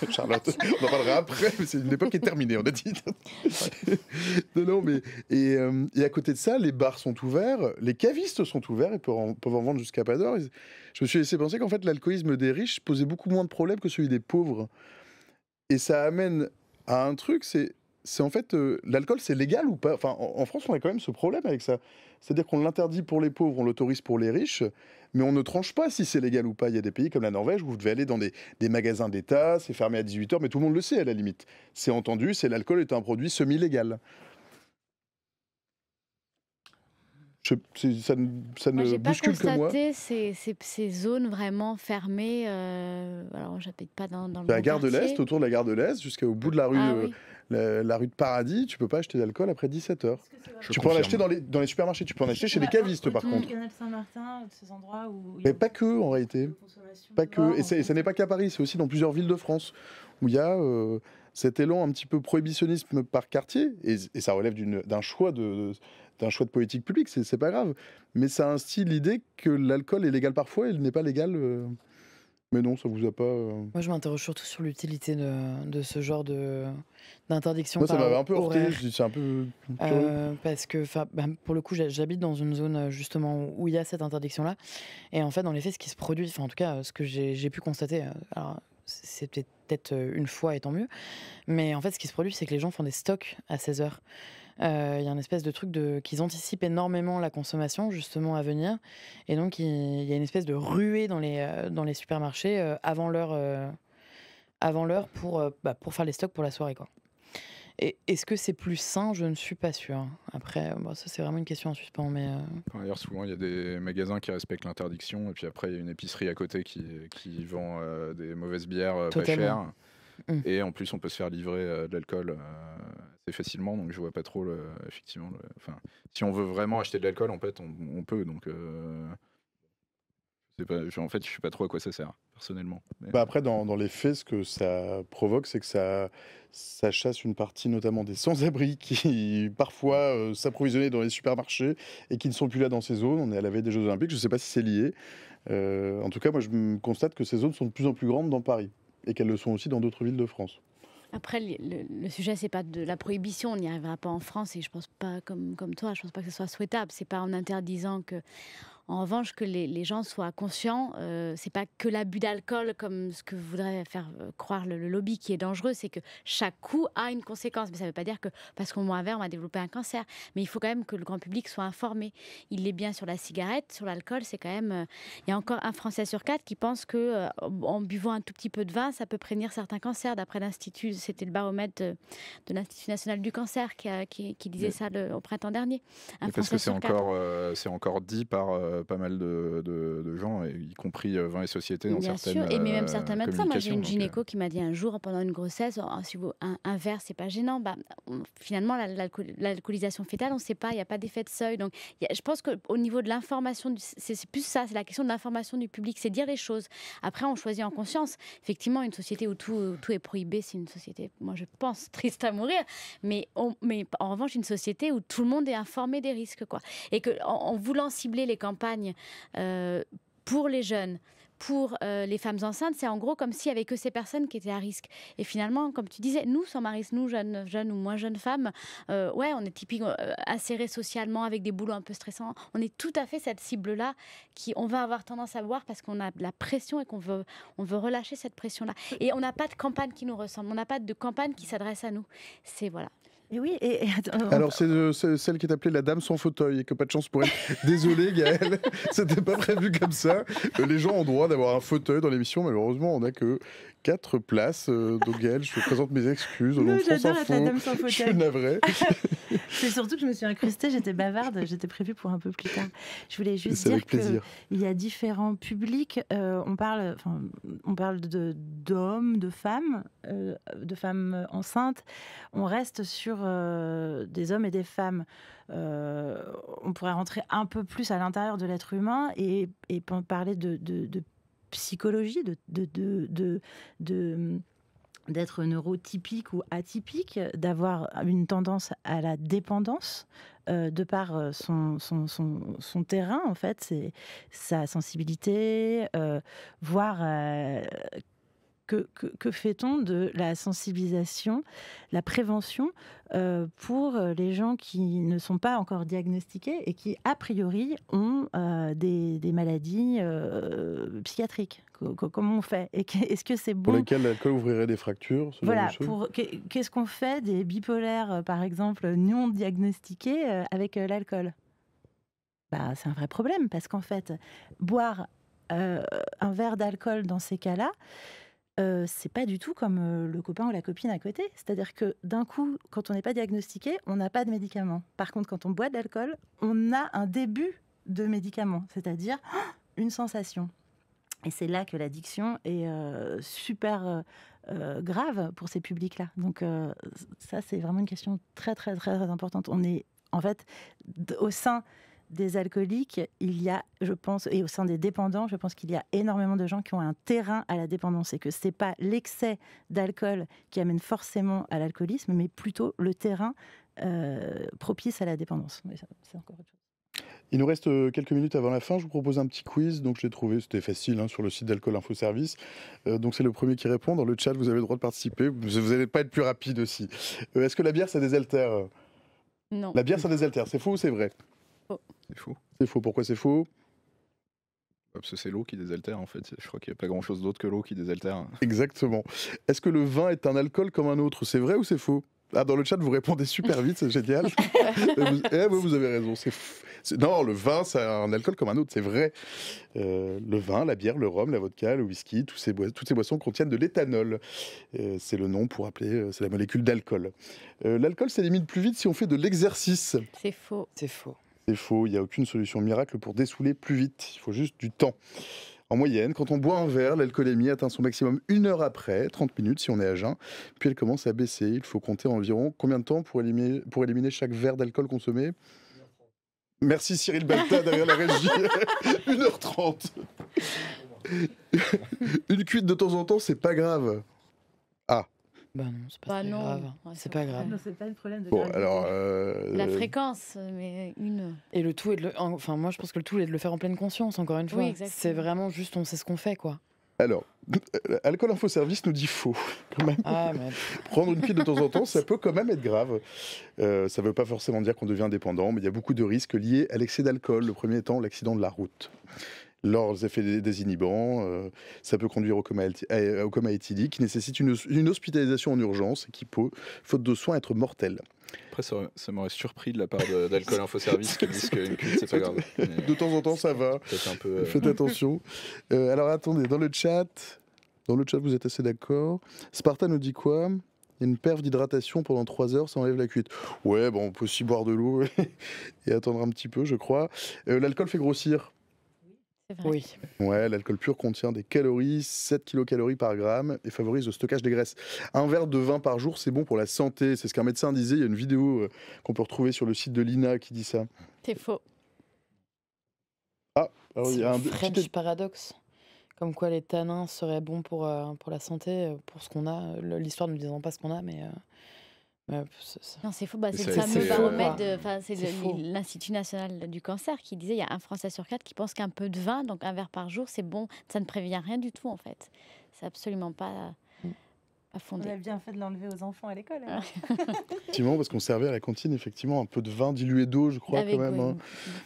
Charlotte, on en parlera après, mais c'est une époque qui est terminée, on a dit. Non, mais et à côté de ça, les bars sont ouverts, les cavistes sont ouverts et peuvent en vendre jusqu'à pas d'heure. Je me suis laissé penser qu'en fait, l'alcoolisme des riches posait beaucoup moins de problèmes que celui des pauvres. Et ça amène à un truc, c'est en fait, l'alcool, c'est légal ou pas? Enfin, en France, on a quand même ce problème avec ça. C'est-à-dire qu'on l'interdit pour les pauvres, on l'autorise pour les riches, mais on ne tranche pas si c'est légal ou pas. Il y a des pays comme la Norvège où vous devez aller dans des magasins d'État, c'est fermé à 18h, mais tout le monde le sait à la limite. C'est entendu, c'est l'alcool est un produit semi-légal. Ça ne bouscule que moi. Moi, j'ai pas constaté ces zones vraiment fermées. Alors, j'habite pas dans le La bon gare de quartier. l'Est, autour de la gare de l'Est, jusqu'au bout de la rue, Oui. la rue de Paradis, tu peux pas acheter d'alcool après 17h. Tu peux en acheter dans les supermarchés, tu peux en acheter chez les cavistes par contre. Canal Saint-Martin, ces endroits où... Mais pas que en réalité. Pas que. Et ça n'est pas qu'à Paris, c'est aussi dans plusieurs villes de France où il y a cet élan un petit peu prohibitionnisme par quartier, et ça relève d'un choix de politique publique, c'est pas grave. Mais ça instille l'idée que l'alcool est légal parfois et il n'est pas légal. Mais non, ça vous a pas. Moi, je m'interroge surtout sur l'utilité de ce genre d'interdiction. Moi, ça m'avait un peu heurté. horaire. Je dis, c'est un peu. Parce que, pour le coup, j'habite dans une zone justement où il y a cette interdiction-là. Et en fait, dans les faits, ce qui se produit, en tout cas, ce que j'ai pu constater, alors c'est peut-être une fois et tant mieux, mais en fait, ce qui se produit, c'est que les gens font des stocks à 16h. Il y a une espèce de truc qu'ils anticipent énormément la consommation justement à venir, et donc il y a une espèce de ruée dans les supermarchés avant l'heure pour faire les stocks pour la soirée, quoi. Et est-ce que c'est plus sain? Je ne suis pas sûre. Après, ça c'est vraiment une question en suspens, mais D'ailleurs, souvent il y a des magasins qui respectent l'interdiction et puis après il y a une épicerie à côté qui vend des mauvaises bières pas Totalement. chères. Et en plus, on peut se faire livrer de l'alcool assez facilement, donc je vois pas trop effectivement. Enfin, si on veut vraiment acheter de l'alcool, en fait, on peut. Donc, en fait, je sais pas trop à quoi ça sert personnellement. Mais... Après, dans les faits, ce que ça provoque, c'est que ça chasse une partie, notamment des sans-abri, qui parfois s'approvisionnaient dans les supermarchés et qui ne sont plus là dans ces zones. On est à la veille des Jeux Olympiques. Je ne sais pas si c'est lié. En tout cas, moi, je constate que ces zones sont de plus en plus grandes dans Paris et qu'elles le sont aussi dans d'autres villes de France. Après, le sujet, c'est pas de la prohibition. On n'y arrivera pas en France, et je pense pas comme toi. Je pense pas que ce soit souhaitable. C'est pas en interdisant que. En revanche, que les gens soient conscients, c'est pas que l'abus d'alcool comme ce que voudrait faire croire le lobby qui est dangereux, c'est que chaque coup a une conséquence. Mais ça ne veut pas dire que parce qu'on boit un verre, on va développer un cancer. Mais il faut quand même que le grand public soit informé. Il l'est bien sur la cigarette, sur l'alcool, c'est quand même... Il y a encore un Français sur 4 qui pense que en buvant un tout petit peu de vin, ça peut prévenir certains cancers. D'après l'Institut, c'était le baromètre de l'Institut national du cancer qui disait ça au printemps dernier. Parce que c'est encore dit par pas mal de gens, y compris Vin et Société dans bien certaines sûr, et même certains médecins. Moi, j'ai une communications, gynéco qui m'a dit un jour pendant une grossesse, si un verre, c'est pas gênant. Finalement, l'alcoolisation fétale, on ne sait pas, il n'y a pas d'effet de seuil. Donc, je pense qu'au niveau de l'information, c'est plus ça, c'est la question de l'information du public, c'est dire les choses. Après, on choisit en conscience. Effectivement, une société où tout est prohibé, c'est une société, moi je pense, triste à mourir. Mais en revanche, une société où tout le monde est informé des risques, quoi. Et qu'en voulant cibler les campagnes pour les jeunes, pour les femmes enceintes, c'est en gros comme s'il n'y avait que ces personnes qui étaient à risque. Et finalement, comme tu disais, nous, sans Maris, nous, jeunes ou moins jeunes femmes, on est typiquement insérés socialement avec des boulots un peu stressants. On est tout à fait cette cible-là on va avoir tendance à boire parce qu'on a de la pression et qu'on veut relâcher cette pression-là. Et on n'a pas de campagne qui nous ressemble, on n'a pas de campagne qui s'adresse à nous. C'est voilà. Et oui, alors c'est celle qui est appelée la dame sans fauteuil, et que pas de chance pour elle. Désolé Gaëlle, c'était pas prévu comme ça. Les gens ont droit d'avoir un fauteuil dans l'émission, malheureusement on n'a que 4 places. Donc Gaëlle, je te présente mes excuses au nom de France Info. Je suis navré. C'est surtout que je me suis incrustée, j'étais bavarde, j'étais prévue pour un peu plus tard. Je voulais juste dire qu'il y a différents publics. On parle d'hommes, de femmes enceintes. On reste sur des hommes et des femmes. On pourrait rentrer un peu plus à l'intérieur de l'être humain et parler de psychologie, d'être neurotypique ou atypique, d'avoir une tendance à la dépendance de par son terrain, en fait, c'est sa sensibilité, voire que fait-on de la sensibilisation, la prévention pour les gens qui ne sont pas encore diagnostiqués et qui, a priori, ont des maladies psychiatriques? Comment on fait? Est-ce que c'est bon? Pour lesquels l'alcool ouvrirait des fractures, ce genre Voilà, de choses. qu'est-ce qu'on fait des bipolaires, par exemple, non diagnostiqués avec l'alcool? Bah, c'est un vrai problème parce qu'en fait, boire un verre d'alcool dans ces cas-là, c'est pas du tout comme le copain ou la copine à côté. C'est-à-dire que d'un coup, quand on n'est pas diagnostiqué, on n'a pas de médicament. Par contre, quand on boit de l'alcool, on a un début de médicament, c'est-à-dire une sensation. Et c'est là que l'addiction est super grave pour ces publics-là. Donc ça, c'est vraiment une question très, très, très, très importante. On est, en fait, au sein des alcooliques, il y a, je pense, et au sein des dépendants, je pense qu'il y a énormément de gens qui ont un terrain à la dépendance et que c'est pas l'excès d'alcool qui amène forcément à l'alcoolisme, mais plutôt le terrain propice à la dépendance. Mais ça, c'est encore autre chose. Il nous reste quelques minutes avant la fin. Je vous propose un petit quiz. Donc, je l'ai trouvé, c'était facile hein, sur le site d'Alcool Info Service. Donc, c'est le premier qui répond. Dans le chat, vous avez le droit de participer. Vous n'allez pas être plus rapide aussi. Est-ce que la bière, ça désaltère? Non. La bière, ça désaltère. C'est faux ou c'est vrai? C'est faux. C'est faux. Pourquoi c'est faux? Parce que c'est l'eau qui désaltère en fait. Je crois qu'il n'y a pas grand chose d'autre que l'eau qui désaltère. Exactement. Est-ce que le vin est un alcool comme un autre? C'est vrai ou c'est faux? Ah, dans le chat, vous répondez super vite, c'est génial. Vous avez raison. Non, le vin, c'est un alcool comme un autre, c'est vrai. Le vin, la bière, le rhum, la vodka, le whisky, toutes ces boissons contiennent de l'éthanol. C'est le nom pour appeler, c'est la molécule d'alcool. L'alcool s'élimine plus vite si on fait de l'exercice. C'est faux. C'est faux. C'est faux, il n'y a aucune solution miracle pour dessouler plus vite. Il faut juste du temps. En moyenne, quand on boit un verre, l'alcoolémie atteint son maximum 1 heure après, 30 minutes si on est à jeun, puis elle commence à baisser. Il faut compter environ combien de temps pour éliminer chaque verre d'alcool consommé? Merci Cyril Balta derrière la régie. 1h30. Une cuite de temps en temps, c'est pas grave. Ah. Bah non, c'est pas très grave. Ouais, c'est pas grave. Non, c'est pas le problème de Bon, gravité. alors. La fréquence, mais une. Et le tout est enfin, moi je pense que le tout est de le faire en pleine conscience, encore une fois. Oui, exactement. C'est vraiment juste, on sait ce qu'on fait, quoi. Alors, Alcool Info Service nous dit faux, quand même. Ah, mais... Prendre une cuite de temps en temps, ça peut quand même être grave. Ça ne veut pas forcément dire qu'on devient dépendant, mais il y a beaucoup de risques liés à l'excès d'alcool. Le premier étant l'accident de la route. Leurs effets désinhibants, ça peut conduire au coma éthylique, qui nécessite une hospitalisation en urgence et qui peut, faute de soins, être mortel. Après, ça m'aurait surpris de la part d'Alcool Info Service qui disent qu'une cuite, c'est pas grave. Mais De temps en temps, ça va. peut-être un peu. Faites attention. Alors attendez, dans le chat, vous êtes assez d'accord. Sparta nous dit quoi? Il y a une perf d'hydratation pendant 3 heures, ça enlève la cuite. Ouais, bon, on peut aussi boire de l'eau et attendre un petit peu, je crois. L'alcool fait grossir. C'est vrai. Oui. Ouais, l'alcool pur contient des calories, 7 kilocalories par gramme, et favorise le stockage des graisses. Un verre de vin par jour, c'est bon pour la santé. C'est ce qu'un médecin disait. Il y a une vidéo qu'on peut retrouver sur le site de l'INA qui dit ça. C'est faux. Ah, alors il y a un French paradoxe. Comme quoi les tanins seraient bons pour la santé, pour ce qu'on a. L'histoire ne nous disant pas ce qu'on a, mais... Non, c'est faux. Bah, c'est C'est- le fameux c'est- baromètre. C'est faux. L'Institut national du cancer qui disait il y a un Français sur 4 qui pense qu'un peu de vin, donc un verre par jour, c'est bon. Ça ne prévient rien du tout en fait. C'est absolument pas On fondé. a bien fait de l'enlever aux enfants à l'école. hein. Effectivement, parce qu'on servait à la cantine effectivement un peu de vin dilué d'eau, je crois, Avec, quand même. oui, Hein.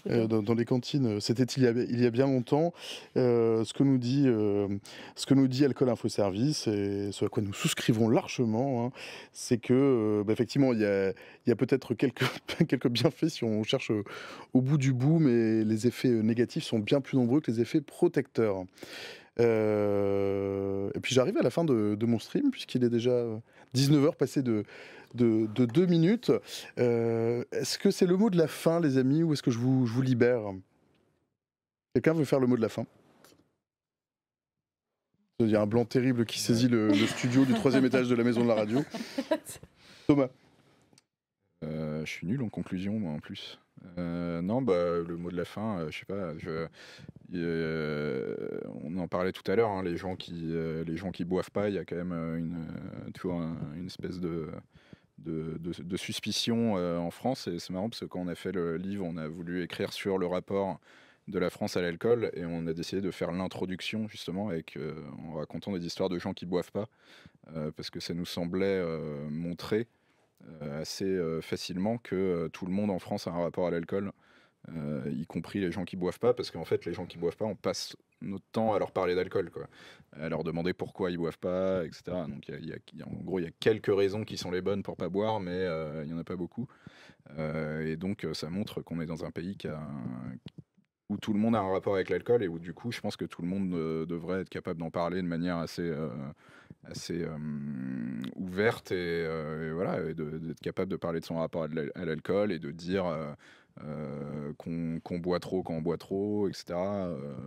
beaucoup d'eau. Dans les cantines, c'était il y a bien longtemps. Ce que nous dit Alcool Info Service, et ce à quoi nous souscrivons largement, hein, c'est que effectivement, il y a peut-être quelques bienfaits si on cherche au bout du bout, mais les effets négatifs sont bien plus nombreux que les effets protecteurs. Et puis j'arrive à la fin de mon stream, puisqu'il est déjà 19h passé de 2 minutes. Est-ce que c'est le mot de la fin, les amis, ou est-ce que je vous libère? Quelqu'un veut faire le mot de la fin? Il y a un blanc terrible qui saisit le studio du 3e étage de la maison de la radio. Thomas. Je suis nul en conclusion, moi, en plus. Non, bah, le mot de la fin, je sais pas. On en parlait tout à l'heure, hein, les gens qui boivent pas, il y a quand même toujours une espèce de suspicion en France. Et c'est marrant parce que quand on a fait le livre, on a voulu écrire sur le rapport de la France à l'alcool et on a décidé de faire l'introduction justement en racontant des histoires de gens qui boivent pas parce que ça nous semblait montrer assez facilement que tout le monde en France a un rapport à l'alcool, y compris les gens qui boivent pas, parce qu'en fait les gens qui boivent pas, on passe notre temps à leur parler d'alcool, quoi, à leur demander pourquoi ils boivent pas, etc. Donc en gros il y a quelques raisons qui sont les bonnes pour pas boire, mais il y en a pas beaucoup. Et donc ça montre qu'on est dans un pays où tout le monde a un rapport avec l'alcool et où du coup je pense que tout le monde devrait être capable d'en parler de manière assez ouverte et voilà, et d'être capable de parler de son rapport à l'alcool et de dire qu'on boit trop quand on boit trop, etc.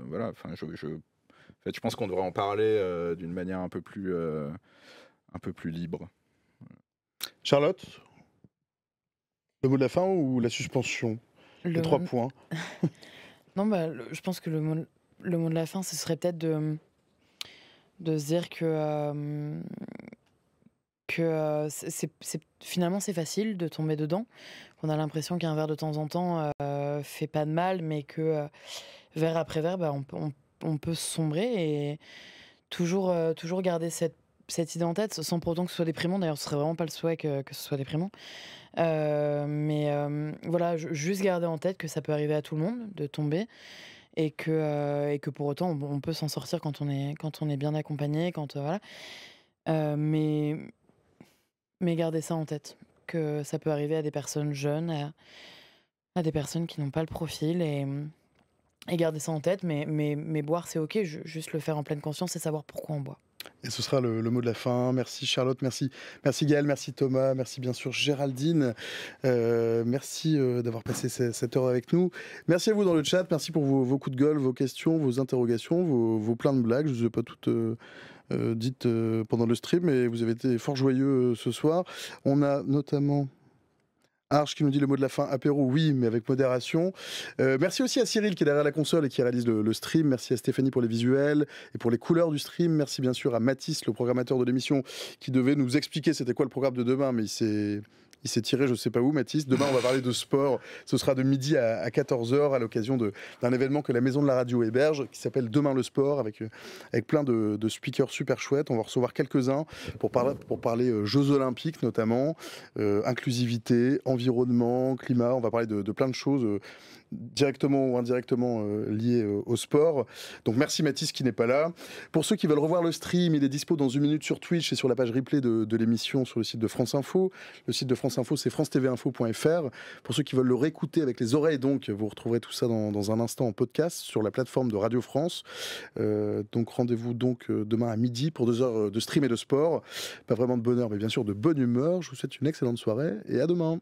Voilà, enfin, en fait, je pense qu'on devrait en parler d'une manière un peu plus libre. Charlotte, le mot de la fin ou la suspension? Les 3 points. Non, je pense que le mot de la fin, ce serait peut-être de se dire que finalement c'est facile de tomber dedans. On a l'impression qu'un verre de temps en temps fait pas de mal, mais que verre après verre, on peut sombrer et toujours garder cette idée en tête, sans pour autant que ce soit déprimant. D'ailleurs, ce serait vraiment pas le souhait que ce soit déprimant. Mais voilà, juste garder en tête que ça peut arriver à tout le monde de tomber et que pour autant on peut s'en sortir quand on est bien accompagné, voilà. Mais garder ça en tête, que ça peut arriver à des personnes jeunes, à des personnes qui n'ont pas le profil et garder ça en tête, mais boire c'est ok, juste le faire en pleine conscience et savoir pourquoi on boit. Et ce sera le mot de la fin. Merci Charlotte, merci Gaël, merci Thomas, merci bien sûr Géraldine. Merci d'avoir passé cette heure avec nous. Merci à vous dans le chat, merci pour vos coups de gueule, vos questions, vos interrogations, vos plein de blagues. Je ne vous ai pas toutes dites pendant le stream, mais vous avez été fort joyeux ce soir. On a notamment Arch qui nous dit le mot de la fin, apéro, oui, mais avec modération. Merci aussi à Cyril qui est derrière la console et qui réalise le stream. Merci à Stéphanie pour les visuels et pour les couleurs du stream. Merci bien sûr à Mathis, le programmateur de l'émission, qui devait nous expliquer c'était quoi le programme de demain, mais il s'est tiré je sais pas où, Mathis. Demain, on va parler de sport. Ce sera de midi à 14h à l'occasion d'un événement que la Maison de la Radio héberge qui s'appelle Demain le sport avec plein de speakers super chouettes. On va recevoir quelques-uns pour parler Jeux Olympiques notamment, inclusivité, environnement, climat. On va parler de plein de choses directement ou indirectement liées au sport. Donc merci Mathis qui n'est pas là. Pour ceux qui veulent revoir le stream, il est dispo dans 1 minute sur Twitch et sur la page replay de l'émission sur le site de France Info. Le site de France Info, c'est france-tv-info.fr. Pour ceux qui veulent le réécouter avec les oreilles, donc, vous retrouverez tout ça dans un instant en podcast sur la plateforme de Radio France. Donc rendez-vous donc demain à midi pour 2 heures de stream et de sport. Pas vraiment de bonheur, mais bien sûr de bonne humeur. Je vous souhaite une excellente soirée et à demain.